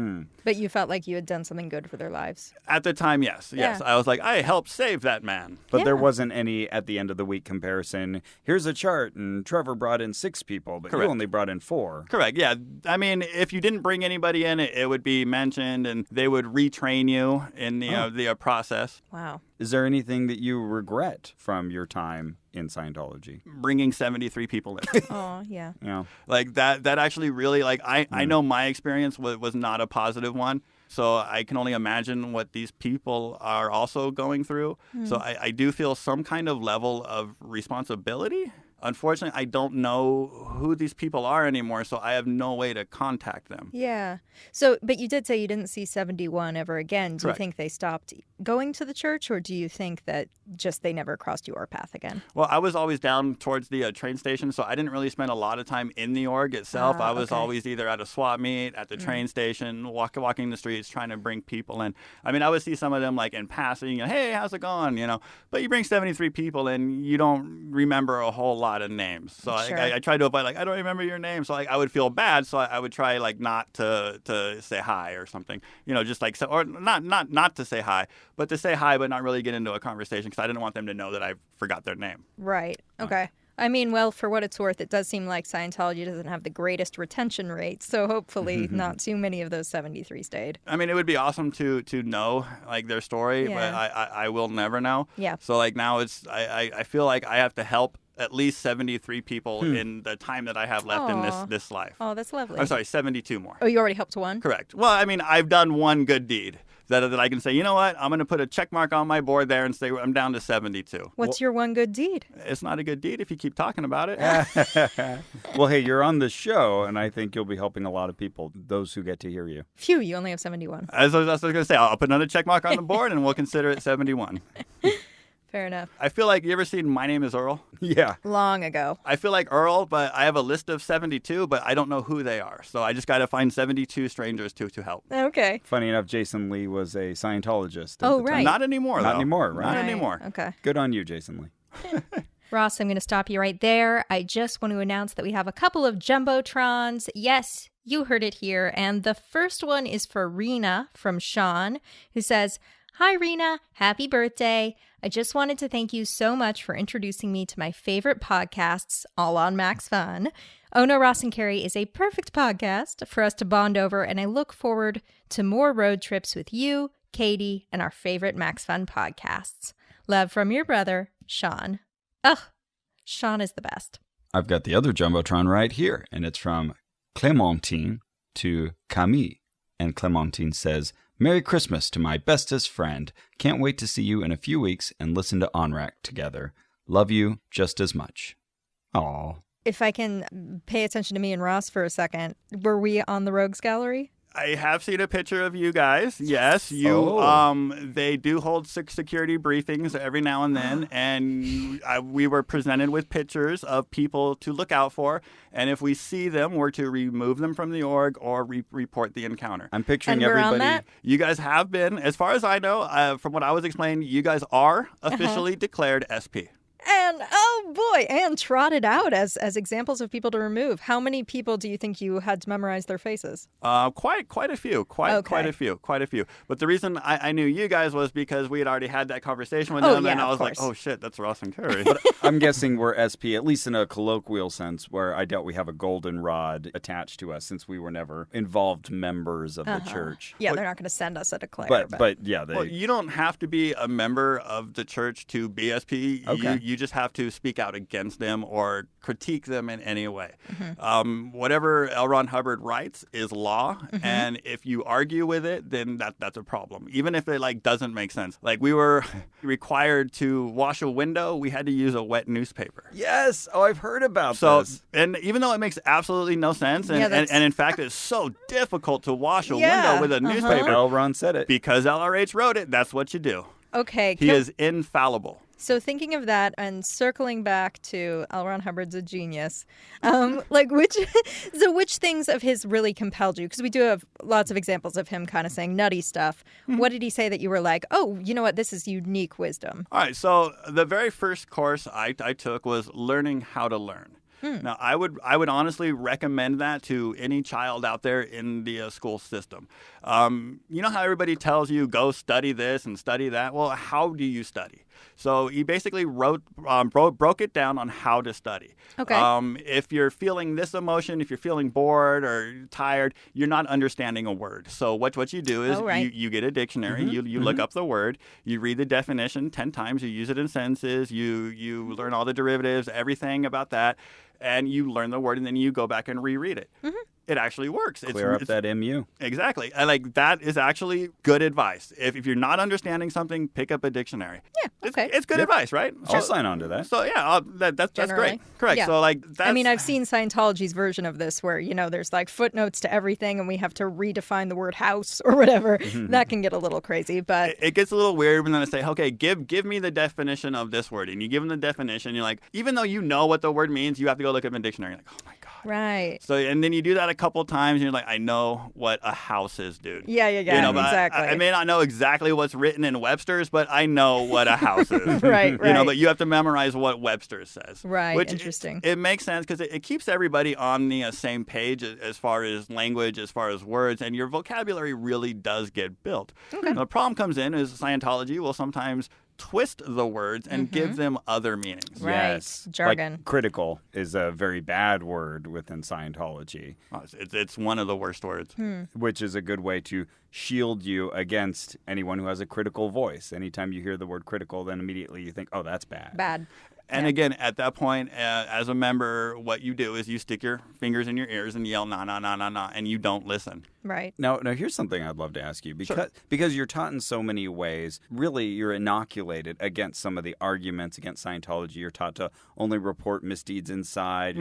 But you felt like you had done something good for their lives. At the time, yes. Yeah. I was like, I helped save that man. But there Yeah. wasn't any at the end of the week comparison. Here's a chart, and Trevor brought in 6 people, but Correct. you only brought in 4. Correct, yeah. I mean, if you didn't bring anybody in, it would be mentioned, and they would retrain you in the process. Wow. Is there anything that you regret from your time in Scientology? Bringing 73 people in. Oh, yeah. Yeah. Like, that actually really, I know my experience was not a positive one. So I can only imagine what these people are also going through. So I do feel some kind of level of responsibility. Unfortunately, I don't know who these people are anymore, so I have no way to contact them. Yeah. So, but you did say you didn't see 71 ever again. Do Correct. you think they stopped going to the church, or do you think that just they never crossed your path again? Well, I was always down towards the train station, so I didn't really spend a lot of time in the org itself. I was Okay. always either at a swap meet, at the train station, walking the streets, trying to bring people in. I mean, I would see some of them like in passing, hey, how's it going? But you bring 73 people in, you don't remember a whole lot of names. So Sure. I tried to avoid, I don't remember your name. So I would feel bad. So I would try not to say hi or something, just or not to say hi, but to say hi, but not really get into a conversation because I didn't want them to know that I forgot their name. Right. Okay. I mean, well, for what it's worth, it does seem like Scientology doesn't have the greatest retention rate, so hopefully not too many of those 73 stayed. I mean, it would be awesome to know their story, but Yeah. I will never know. Yeah. So now I feel like I have to help at least 73 people in the time that I have left in Aw. this life. Oh, that's lovely. I'm sorry, 72 more. Oh, you already helped one? Correct. Well, I mean, I've done one good deed that I can say, you know what? I'm going to put a check mark on my board there and say I'm down to 72. What's your one good deed? It's not a good deed if you keep talking about it. Well, hey, you're on the show, and I think you'll be helping a lot of people, those who get to hear you. Phew, you only have 71. As I was going to say, I'll put another check mark on the board and we'll consider it 71. Fair enough. I feel like, you ever seen My Name is Earl? Yeah. Long ago. I feel like Earl, but I have a list of 72, but I don't know who they are. So I just got to find 72 strangers to help. Okay. Funny enough, Jason Lee was a Scientologist. at Oh, the time. right. Not anymore, Not though. anymore, right? Not Right. anymore. Okay. Good on you, Jason Lee. Ross, I'm going to stop you right there. I just want to announce that we have a couple of Jumbotrons. Yes, you heard it here. And the first one is for Rena from Sean, who says, "Hi, Rena. Happy birthday. I just wanted to thank you so much for introducing me to my favorite podcasts, all on Max Fun. Oh No, Ross and Carrie is a perfect podcast for us to bond over, and I look forward to more road trips with you, Katie, and our favorite Max Fun podcasts. Love from your brother, Sean." Ugh, Sean is the best. I've got the other Jumbotron right here, and it's from Clementine to Camille. And Clementine says, "Merry Christmas to my bestest friend. Can't wait to see you in a few weeks and listen to OnRack together. Love you just as much." Aw. If I can pay attention to me and Ross for a second, were we on the Rogues Gallery? I have seen a picture of you guys. Yes, you. Oh. They do hold security briefings every now and then, and we were presented with pictures of people to look out for. And if we see them, we're to remove them from the org or report the encounter. I'm picturing And we're on everybody. that? You guys have been, as far as I know, from what I was explained, you guys are officially declared SP. And oh boy, and trotted out as examples of people to remove. How many people do you think you had to memorize their faces? Quite a few. Quite a few. But the reason I knew you guys was because we had already had that conversation with them, yeah, and I of was like, course. oh shit, that's Ross and Carrie. I'm guessing we're SP, at least in a colloquial sense, where I doubt we have a goldenrod attached to us since we were never involved members of the church. Yeah, they're not going to send us a declare. But yeah, they. Well, you don't have to be a member of the church to be SP. Okay. You just have to speak speak out against them or critique them in any way. Whatever L. Ron Hubbard writes is law, and if you argue with it, then that's a problem. Even if it like doesn't make sense. Like we were required to wash a window, we had to use a wet newspaper. Yes. Oh, I've heard about So, this. and even though it makes absolutely no sense, and in fact it's so difficult to wash a window with a newspaper, L. Ron said it. because LRH wrote it, that's what you do. Okay. He is infallible. So thinking of that and circling back to L. Ron Hubbard's a genius, which things of his really compelled you? Because we do have lots of examples of him kind of saying nutty stuff. What did he say that you were like, oh, you know what, this is unique wisdom? All right, so the very first course I took was learning how to learn. Now, I would honestly recommend that to any child out there in the school system. You know how everybody tells you, go study this and study that? Well, how do you study? So he basically broke it down on how to study. Okay. If you're feeling this emotion, if you're feeling bored or tired, you're not understanding a word. So what you do is you get a dictionary, you look up the word, you read the definition 10 times, you use it in sentences, you learn all the derivatives, everything about that, and you learn the word, and then you go back and reread it. It actually works. Clear up that MU. Exactly. That is actually good advice. If you're not understanding something, pick up a dictionary. Yeah, okay. It's good advice, right? I'll sign on to that. So yeah, that's great. Correct. Yeah. So that's. I mean, I've seen Scientology's version of this where, there's like footnotes to everything and we have to redefine the word house or whatever. That can get a little crazy, but... It gets a little weird when then I say, okay, give me the definition of this word. And you give them the definition, you're like, even though you know what the word means, you have to go look up in the dictionary. You're like, oh my God. Right. So, and then you do that a couple times and you're like, I know what a house is, dude. Yeah, exactly. I may not know exactly what's written in Webster's, but I know what a house is. Right. But you have to memorize what Webster says. Right, which interesting. It makes sense because it keeps everybody on the same page as far as language, as far as words, and your vocabulary really does get built. Okay. Now, the problem comes in is Scientology will sometimes twist the words and give them other meanings. Right. Yes. Jargon. Like critical is a very bad word within Scientology. It's one of the worst words. Which is a good way to shield you against anyone who has a critical voice. Anytime you hear the word critical, then immediately you think, oh, that's bad. Bad. And again, at that point, as a member, what you do is you stick your fingers in your ears and yell, nah, nah, nah, nah, nah, and you don't listen. Right. Now, here's something I'd love to ask you. Because you're taught in so many ways, really, you're inoculated against some of the arguments against Scientology. You're taught to only report misdeeds inside.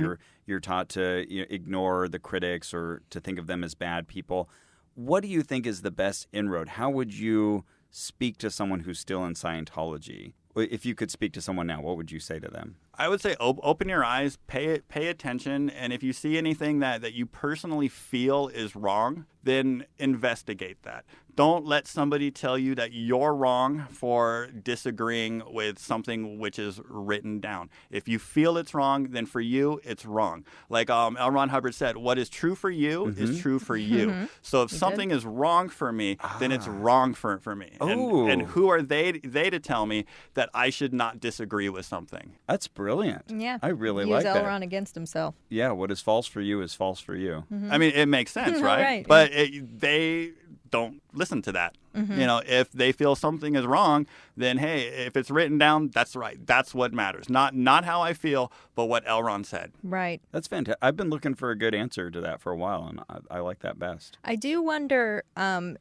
You're taught to ignore the critics or to think of them as bad people. What do you think is the best inroad? How would you speak to someone who's still in Scientology? If you could speak to someone now, what would you say to them? I would say open your eyes, pay attention, and if you see anything that you personally feel is wrong, then investigate that. Don't let somebody tell you that you're wrong for disagreeing with something which is written down. If you feel it's wrong, then for you, it's wrong. Like L. Ron Hubbard said, what is true for you is true for you. So if something is wrong for me, then it's wrong for me. And who are they to tell me that I should not disagree with something? That's brilliant. Yeah. I really like that. Use L. Ron against himself. Yeah, what is false for you is false for you. I mean, it makes sense, right? Right. But they don't listen to that. If they feel something is wrong, then hey, if it's written down, that's right. That's what matters. Not how I feel, but what L. Ron said. Right. That's fantastic. I've been looking for a good answer to that for a while, and I like that best. I do wonder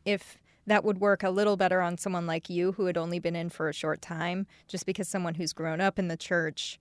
if that would work a little better on someone like you who had only been in for a short time, just because someone who's grown up in the church,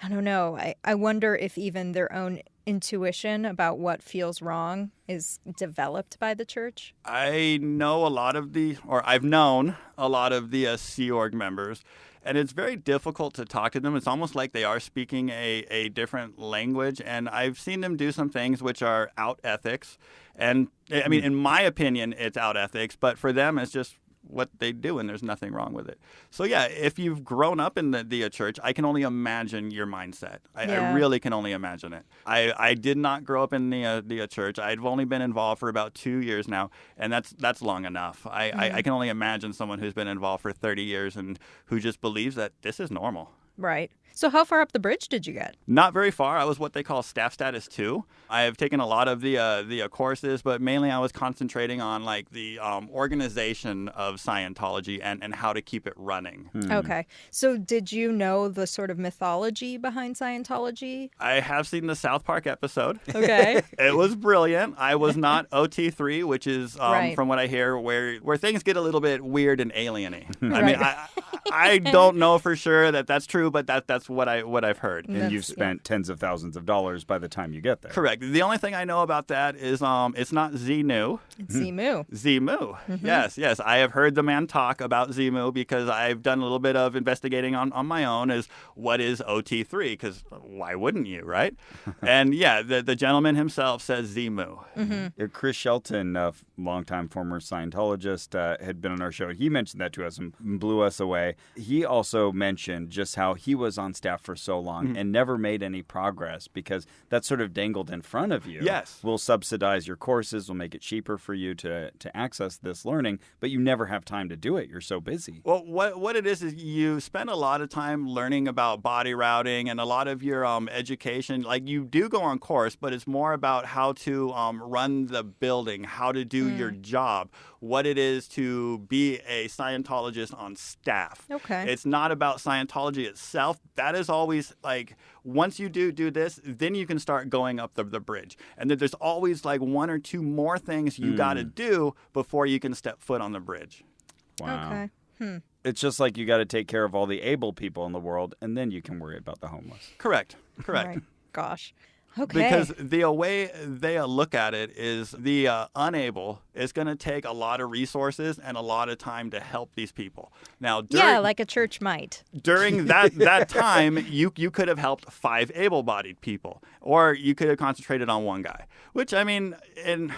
I don't know. I wonder if even their own intuition about what feels wrong is developed by the church. I've known a lot of the Sea Org members, and it's very difficult to talk to them. It's almost like they are speaking a different language, and I've seen them do some things which are out ethics. And I mean, in my opinion, it's out ethics, but for them, it's just what they do, and there's nothing wrong with it. So yeah, if you've grown up in the church, I can only imagine your mindset. I really can only imagine it. I did not grow up in the church. I've only been involved for about 2 years now, and that's long enough. I can only imagine someone who's been involved for 30 years and who just believes that this is normal. Right. So how far up the bridge did you get? Not very far. I was what they call staff status 2. I have taken a lot of the courses, but mainly I was concentrating on like the organization of Scientology and how to keep it running. Okay. So did you know the sort of mythology behind Scientology? I have seen the South Park episode. Okay. It was brilliant. I was not OT3, which is, Right. from what I hear, where things get a little bit weird and alien-y. I Right. mean, I don't know for sure that that's true, but that's what I've heard. And you've spent tens of thousands of dollars by the time you get there. Correct. The only thing I know about that is it's not Zenu. It's Zimu. Zimu. Yes. I have heard the man talk about Zimu because I've done a little bit of investigating on my own as what is OT3, because why wouldn't you, right? And yeah, the gentleman himself says Zimu. Chris Shelton, a longtime former Scientologist, had been on our show. He mentioned that to us and blew us away. He also mentioned just how he was on staff for so long and never made any progress because that's sort of dangled in front of you. Yes. We'll subsidize your courses. We'll make it cheaper for you to access this learning, but you never have time to do it. You're so busy. Well, what it is you spend a lot of time learning about body routing and a lot of your education. Like you do go on course, but it's more about how to run the building, how to do your job, what it is to be a Scientologist on staff. Okay. It's not about Scientology itself. That is always like once you do this, then you can start going up the bridge. And then there's always like one or two more things you got to do before you can step foot on the bridge. Wow. Okay. It's just like you got to take care of all the able people in the world, and then you can worry about the homeless. Correct. Right. Gosh. Okay. Because the way they look at it is the unable is going to take a lot of resources and a lot of time to help these people. Now, like a church might. during that time, you could have helped 5 able-bodied people, or you could have concentrated on one guy. Which I mean, and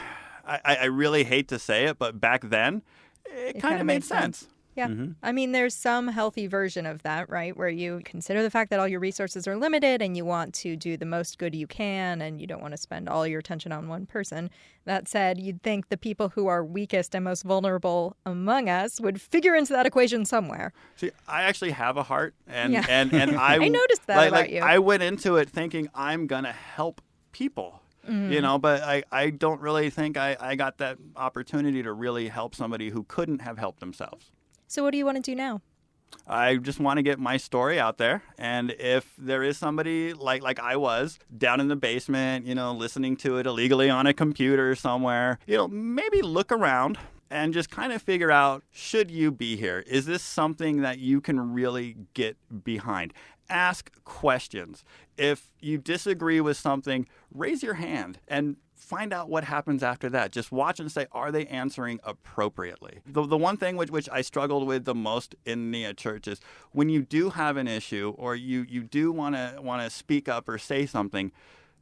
I really hate to say it, but back then, it kind of made sense. Yeah. I mean, there's some healthy version of that, right? Where you consider the fact that all your resources are limited and you want to do the most good you can and you don't want to spend all your attention on one person. That said, you'd think the people who are weakest and most vulnerable among us would figure into that equation somewhere. See, I actually have a heart, and Yeah. and I noticed that about you. I went into it thinking I'm going to help people. But I don't really think I got that opportunity to really help somebody who couldn't have helped themselves. So what do you want to do now? I just want to get my story out there. And if there is somebody like I was down in the basement, listening to it illegally on a computer somewhere, maybe look around and just kind of figure out, should you be here? Is this something that you can really get behind? Ask questions. If you disagree with something, raise your hand and find out what happens after that. Just watch and say, are they answering appropriately? The one thing which I struggled with the most in the church is when you do have an issue or you do want to speak up or say something,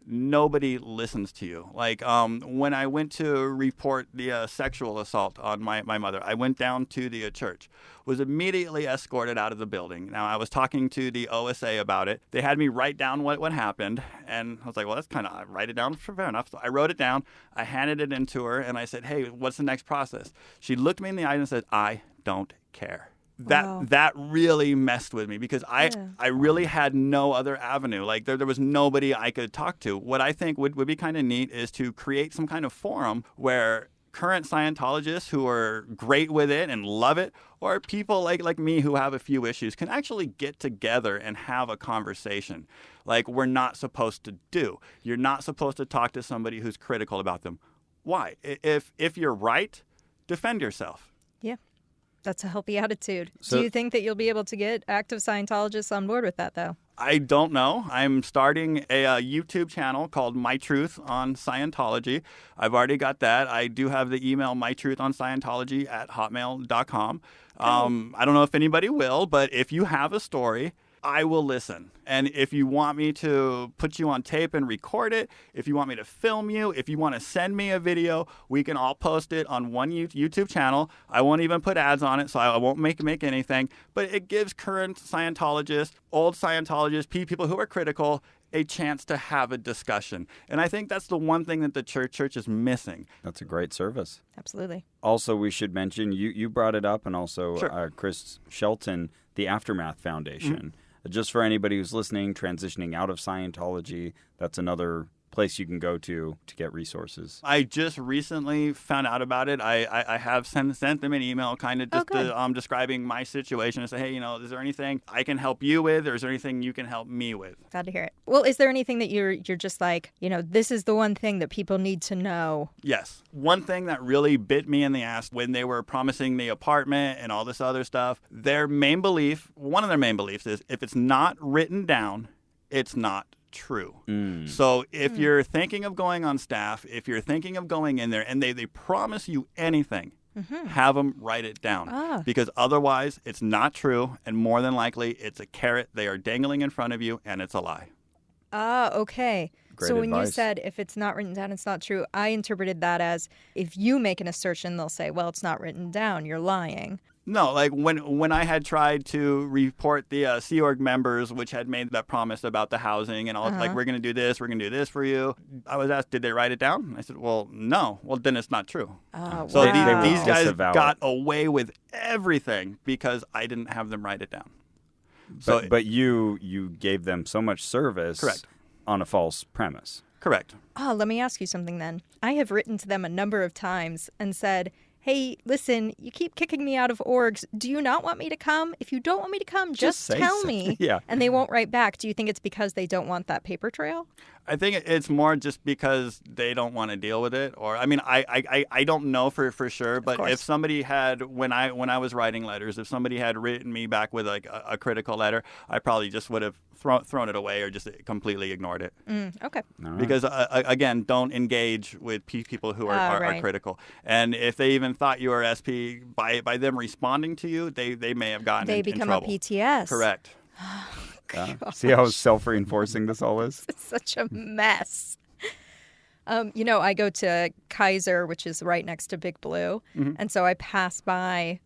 nobody listens to you. Like when I went to report the sexual assault on my mother, I went down to the church, was immediately escorted out of the building. Now, I was talking to the OSA about it. They had me write down what happened, and I was like, well, that's kind of, write it down, fair enough. So I wrote it down, I handed it in to her, and I said, hey, what's the next process? She looked me in the eyes and said, I don't care. That really messed with me because I really had no other avenue. Like there was nobody I could talk to. What I think would be kind of neat is to create some kind of forum where current Scientologists who are great with it and love it, or people like me who have a few issues can actually get together and have a conversation like we're not supposed to do. You're not supposed to talk to somebody who's critical about them. Why? If you're right, defend yourself. Yeah. That's a healthy attitude. So, do you think that you'll be able to get active Scientologists on board with that, though? I don't know. I'm starting a YouTube channel called My Truth on Scientology. I've already got that. I do have the email mytruthonscientology@hotmail.com. I don't know if anybody will, but if you have a story, I will listen. And if you want me to put you on tape and record it, if you want me to film you, if you want to send me a video, we can all post it on one YouTube channel. I won't even put ads on it, so I won't make anything. But it gives current Scientologists, old Scientologists, people who are critical, a chance to have a discussion. And I think that's the one thing that the church is missing. That's a great service. Absolutely. Also, we should mention, you brought it up, and also Sure. Chris Shelton, the Aftermath Foundation. Just for anybody who's listening, transitioning out of Scientology, that's another place you can go to get resources. I just recently found out about it. I have sent them an email kind of just describing my situation and say, hey, is there anything I can help you with, or is there anything you can help me with? Glad to hear it. Well, is there anything that you're just like, this is the one thing that people need to know? Yes. One thing that really bit me in the ass when they were promising the apartment and all this other stuff, one of their main beliefs is if it's not written down, it's not true. So if you're thinking of going on staff, if you're thinking of going in there and they promise you anything, have them write it down. Because otherwise it's not true, and more than likely it's a carrot they are dangling in front of you, and it's a lie. Okay. Great so when advice. you said if it's not written down, it's not true, I interpreted that as if you make an assertion, they'll say, well, it's not written down, you're lying. No, like when I had tried to report the Sea Org members, which had made that promise about the housing and all, like, we're going to do this for you. I was asked, did they write it down? I said, well, no. Well, then it's not true. So Wow. these guys Disavow got it. away with everything because I didn't have them write it down. But you gave them so much service Correct. on a false premise. Correct. Let me ask you something then. I have written to them a number of times and said, hey, listen, you keep kicking me out of orgs. Do you not want me to come? If you don't want me to come, just say tell so. me. Yeah. And they won't write back. Do you think it's because they don't want that paper trail? I think it's more just because they don't want to deal with it. Or, I mean, I don't know for sure, but if somebody had, when I was writing letters, if somebody had written me back with like a critical letter, I probably just would have thrown it away or just completely ignored it. Okay. All right. Because, again, don't engage with people who are critical. And if they even thought you were SP, by them responding to you, they may have gotten in become trouble. a PTS. Correct. See how self-reinforcing this all is? It's such a mess. I go to Kaiser, which is right next to Big Blue. And so I pass by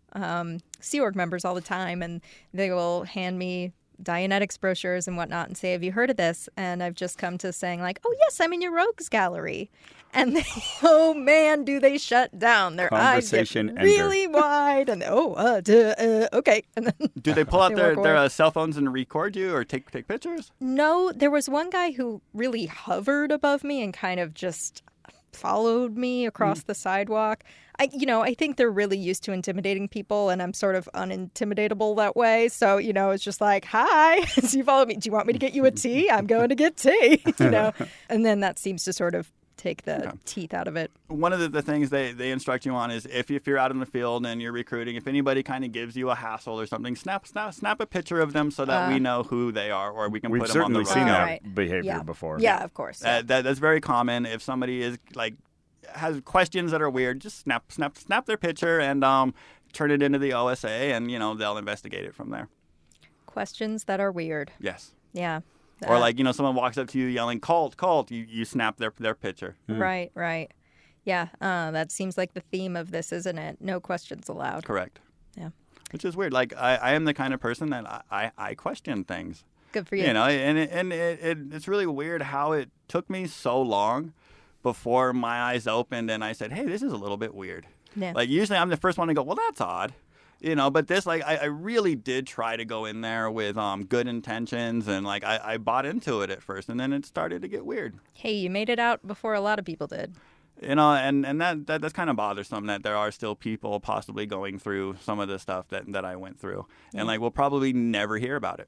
Sea Org members all the time, and they will hand me Dianetics brochures and whatnot and say, have you heard of this? And I've just come to saying like, oh, yes, I'm in your rogues gallery. And they, oh, man, do they shut down. Their eyes get Conversation really wide. And, okay. And then Do they pull out They walk their away. cell phones and record you or take pictures? No, there was one guy who really hovered above me and kind of just followed me across the sidewalk. I think they're really used to intimidating people, and I'm sort of unintimidatable that way. So, it's just like, hi, so you follow me. Do you want me to get you a tea? I'm going to get tea, And then that seems to sort of take the teeth out of it. One of the things they instruct you on is if you're out in the field and you're recruiting, if anybody kind of gives you a hassle or something, snap a picture of them so that we know who they are, or we can We've put them on the certainly seen radar. that Right. behavior before. Yeah, of course. That's very common. If somebody is like has questions that are weird, just snap their picture and turn it into the OSA, and they'll investigate it from there. Questions that are weird. Yes. Yeah. Or like someone walks up to you yelling cult, you snap their picture. Right. Yeah, that seems like the theme of this, isn't it? No questions allowed. Correct. Yeah. Which is weird. Like I am the kind of person that I question things. Good for you. And it's really weird how it took me so long before my eyes opened and I said, hey, this is a little bit weird. Yeah. Like usually I'm the first one to go, well, that's odd. But this, like, I really did try to go in there with good intentions, and like I bought into it at first, and then it started to get weird. Hey, you made it out before a lot of people did. And that's kind of bothersome that there are still people possibly going through some of the stuff that I went through, and like we'll probably never hear about it.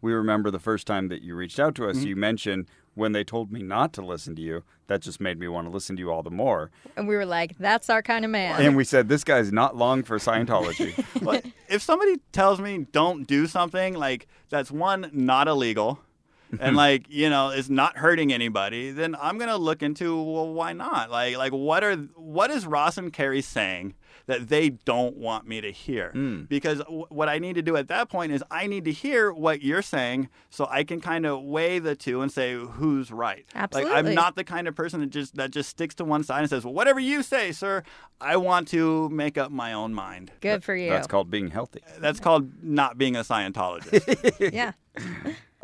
We remember the first time that you reached out to us, you mentioned when they told me not to listen to you, that just made me want to listen to you all the more. And we were like, that's our kind of man. And we said, this guy's not long for Scientology. But if somebody tells me don't do something, like that's one, not illegal, and like is not hurting anybody, then I'm gonna look into, well, why not? Like what is Ross and Carrie saying that they don't want me to hear? Because what I need to do at that point is I need to hear what you're saying so I can kind of weigh the two and say who's right. Absolutely. Like I'm not the kind of person that just sticks to one side and says, well, whatever you say, sir. I want to make up my own mind. Good for you. That's called being healthy. That's called not being a Scientologist. Yeah.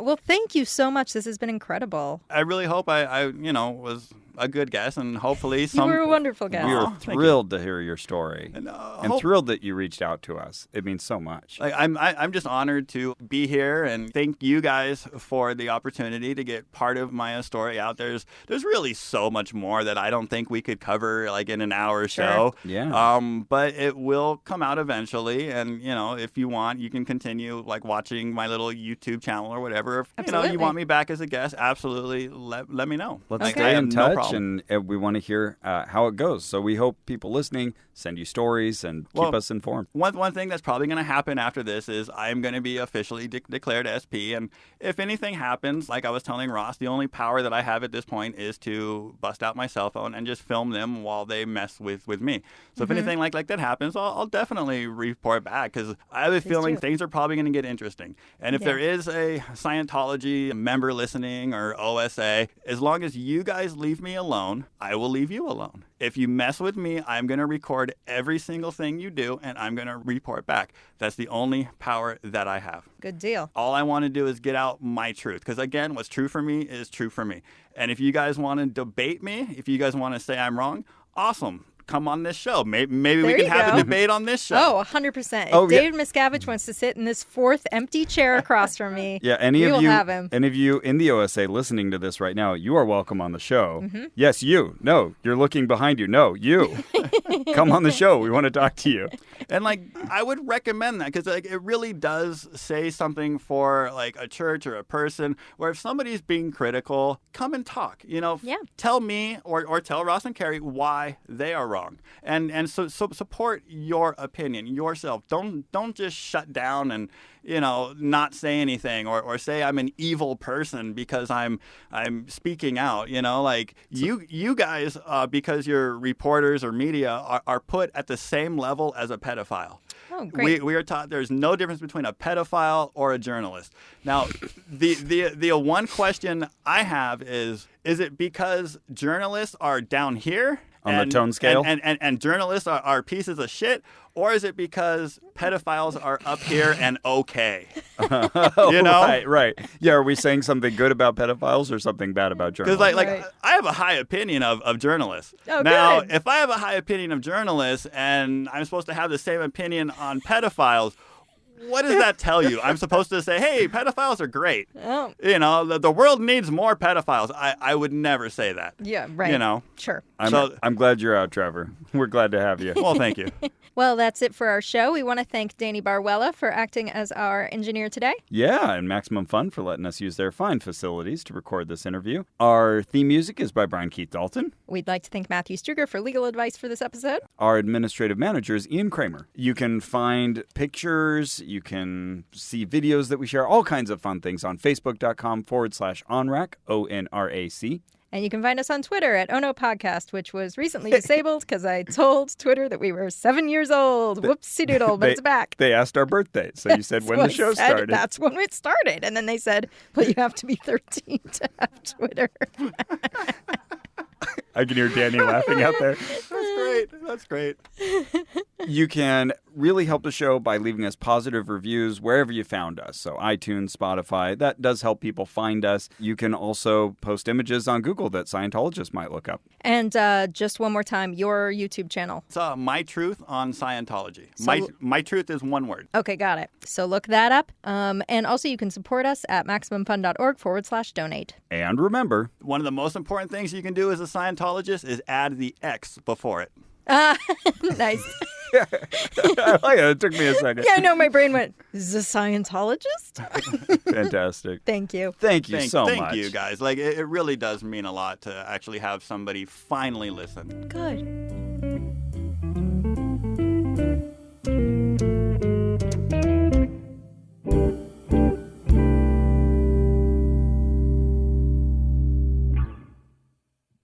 Well, thank you so much. This has been incredible. I really hope I was a good guest, and hopefully You were a wonderful guest. We are Aw, thank thrilled to hear your story, And, and thrilled that you reached out to us. It means so much. Like I'm just honored to be here, and thank you guys for the opportunity to get part of my story out. There's really so much more that I don't think we could cover like in an hour show. Yeah. But it will come out eventually, and if you want, you can continue like watching my little YouTube channel or whatever. If Absolutely. you want me back as a guest, absolutely let me know. Let's Like, I stay have in no touch, problem. and we want to hear how it goes. So we hope people listening send you stories and keep us informed. One thing that's probably going to happen after this is I'm going to be officially declared SP, and if anything happens, like I was telling Ross, the only power that I have at this point is to bust out my cell phone and just film them while they mess with me. So if anything like that happens, I'll definitely report back, because I have a feeling things are probably going to get interesting. And if there is a Scientology member listening or OSA, as long as you guys leave me alone, I will leave you alone. If you mess with me, I'm going to record every single thing you do, and I'm going to report back. That's the only power that I have. Good deal. All I want to do is get out my truth, because, again, what's true for me is true for me. And if you guys want to debate me, if you guys want to say I'm wrong, awesome. Come on this show. Maybe we can have a debate on this show. Oh, 100%. If David Miscavige wants to sit in this fourth empty chair across from me, any we of will you, have him. Any of you in the OSA listening to this right now, you are welcome on the show. Mm-hmm. Yes, you. No, you're looking behind you. No, you. Come on the show. We want to talk to you. And I would recommend that, because it really does say something for like a church or a person, where if somebody's being critical, come and talk. Tell me or tell Ross and Carrie why they are wrong, and so support your opinion yourself. Don't just shut down and not say anything, or say I'm an evil person because I'm speaking out. You guys, because you're reporters or media, are put at the same level as a pedophile. Oh, great. We are taught there's no difference between a pedophile or a journalist. Now, the one question I have is it because journalists are down here on the tone scale, and journalists are pieces of shit, or is it because pedophiles are up here and okay? Right. Yeah, are we saying something good about pedophiles or something bad about journalists? Because I have a high opinion of journalists. Oh, now, good. if I have a high opinion of journalists and I'm supposed to have the same opinion on pedophiles, what does that tell you? I'm supposed to say, hey, pedophiles are great. Oh. The world needs more pedophiles. I would never say that. Yeah, right. Sure. I'm glad you're out, Trevor. We're glad to have you. Well, thank you. Well, that's it for our show. We want to thank Danny Barwella for acting as our engineer today. Yeah, and Maximum Fun for letting us use their fine facilities to record this interview. Our theme music is by Brian Keith Dalton. We'd like to thank Matthew Struger for legal advice for this episode. Our administrative manager is Ian Kramer. You can find pictures, you can see videos that we share, all kinds of fun things on Facebook.com/ONRAC, ONRAC. And you can find us on Twitter at Ono Podcast, which was recently disabled because I told Twitter that we were 7 years old. Whoopsie doodle, but it's back. They asked our birthday, so you said when the show started. That's when it started. And then they said, well, you have to be 13 to have Twitter. I can hear Danny laughing out there. That's great. You can really help the show by leaving us positive reviews wherever you found us. So iTunes, Spotify, that does help people find us. You can also post images on Google that Scientologists might look up. And just one more time, your YouTube channel. It's My Truth on Scientology. My Truth is one word. Okay, got it. So look that up. And also you can support us at MaximumFun.org/donate. And remember, one of the most important things you can do as a Scientologist is add the X before it. Nice. I like it. It took me a second. Yeah, I know. My brain went, is a Scientologist? Fantastic. Thank you. Thank you so much. Thank you, guys. It really does mean a lot to actually have somebody finally listen. Good.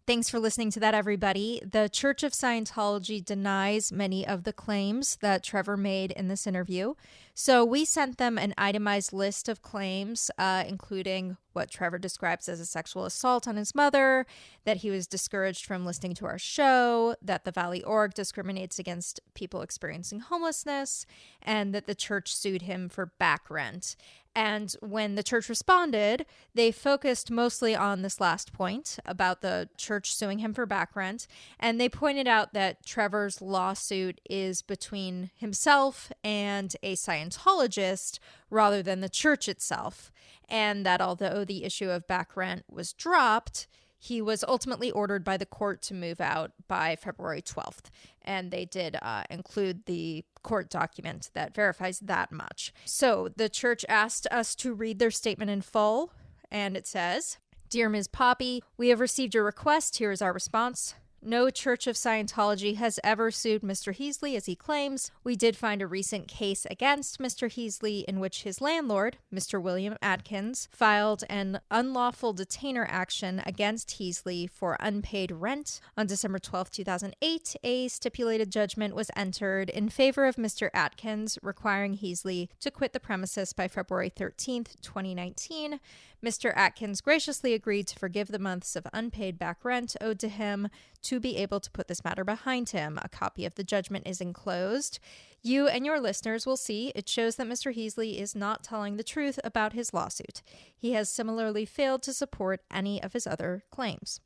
Thanks for listening to that, everybody. The Church of Scientology denies many of the claims that Trevor made in this interview. So we sent them an itemized list of claims, including what Trevor describes as a sexual assault on his mother, that he was discouraged from listening to our show, that the Valley Org discriminates against people experiencing homelessness, and that the church sued him for back rent. And when the church responded, they focused mostly on this last point about the church suing him for back rent. And they pointed out that Trevor's lawsuit is between himself and a Scientologist rather than the church itself. And that although the issue of back rent was dropped, he was ultimately ordered by the court to move out by February 12th. And they did include the court document that verifies that much. So the church asked us to read their statement in full. And it says, "Dear Ms. Poppy, we have received your request. Here is our response. No Church of Scientology has ever sued Mr. Heasley, as he claims. We did find a recent case against Mr. Heasley in which his landlord, Mr. William Atkins, filed an unlawful detainer action against Heasley for unpaid rent. On December 12, 2008, a stipulated judgment was entered in favor of Mr. Atkins, requiring Heasley to quit the premises by February 13, 2019. Mr. Atkins graciously agreed to forgive the months of unpaid back rent owed to him to be able to put this matter behind him. A copy of the judgment is enclosed. You and your listeners will see it shows that Mr. Heasley is not telling the truth about his lawsuit. He has similarly failed to support any of his other claims.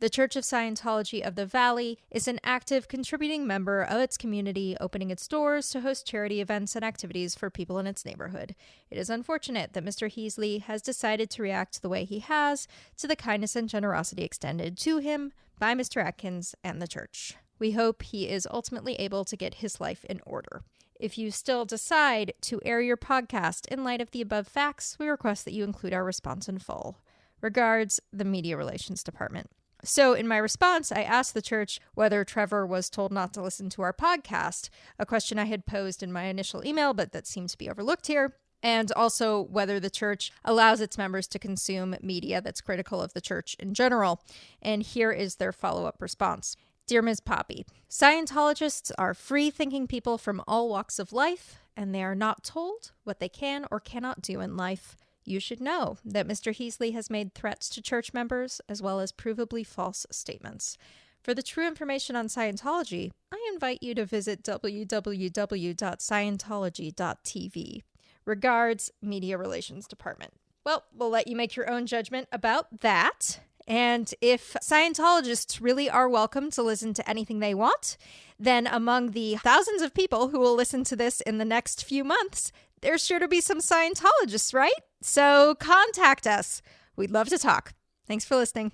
The Church of Scientology of the Valley is an active contributing member of its community, opening its doors to host charity events and activities for people in its neighborhood. It is unfortunate that Mr. Heasley has decided to react the way he has to the kindness and generosity extended to him by Mr. Atkins and the church. We hope he is ultimately able to get his life in order. If you still decide to air your podcast in light of the above facts, we request that you include our response in full. Regards, the Media Relations Department." So in my response, I asked the church whether Trevor was told not to listen to our podcast, a question I had posed in my initial email, but that seemed to be overlooked here, and also whether the church allows its members to consume media that's critical of the church in general. And here is their follow-up response. "Dear Ms. Poppy, Scientologists are free-thinking people from all walks of life, and they are not told what they can or cannot do in life. You should know that Mr. Heasley has made threats to church members as well as provably false statements. For the true information on Scientology, I invite you to visit www.scientology.tv. Regards, Media Relations Department." Well, we'll let you make your own judgment about that. And if Scientologists really are welcome to listen to anything they want, then among the thousands of people who will listen to this in the next few months, there's sure to be some Scientologists, right? So contact us. We'd love to talk. Thanks for listening.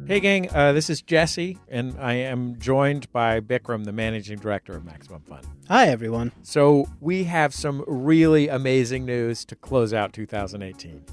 Hey, gang, this is Jesse, and I am joined by Bikram, the managing director of Maximum Fun. Hi, everyone. So we have some really amazing news to close out 2018.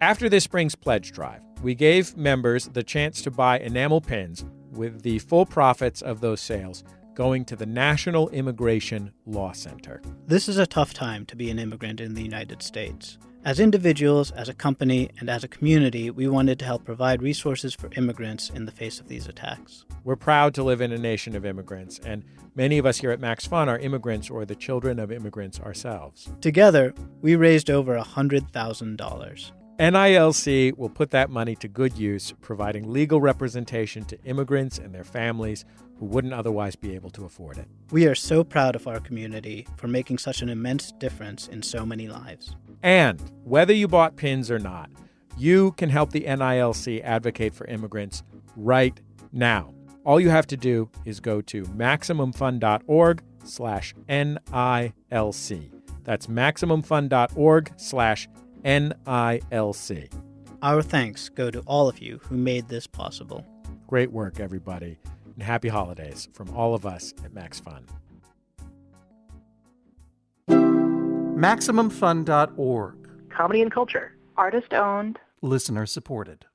After this spring's pledge drive, we gave members the chance to buy enamel pins with the full profits of those sales going to the National Immigration Law Center. This is a tough time to be an immigrant in the United States. As individuals, as a company, and as a community, we wanted to help provide resources for immigrants in the face of these attacks. We're proud to live in a nation of immigrants, and many of us here at Max Fun are immigrants or the children of immigrants ourselves. Together, we raised over $100,000. NILC will put that money to good use, providing legal representation to immigrants and their families who wouldn't otherwise be able to afford it. We are so proud of our community for making such an immense difference in so many lives. And whether you bought pins or not, you can help the NILC advocate for immigrants right now. All you have to do is go to MaximumFun.org/NILC. That's MaximumFun.org/NILC. Our thanks go to all of you who made this possible. Great work, everybody, and happy holidays from all of us at Max Fun. MaximumFun.org. Comedy and culture. Artist owned. Listener supported.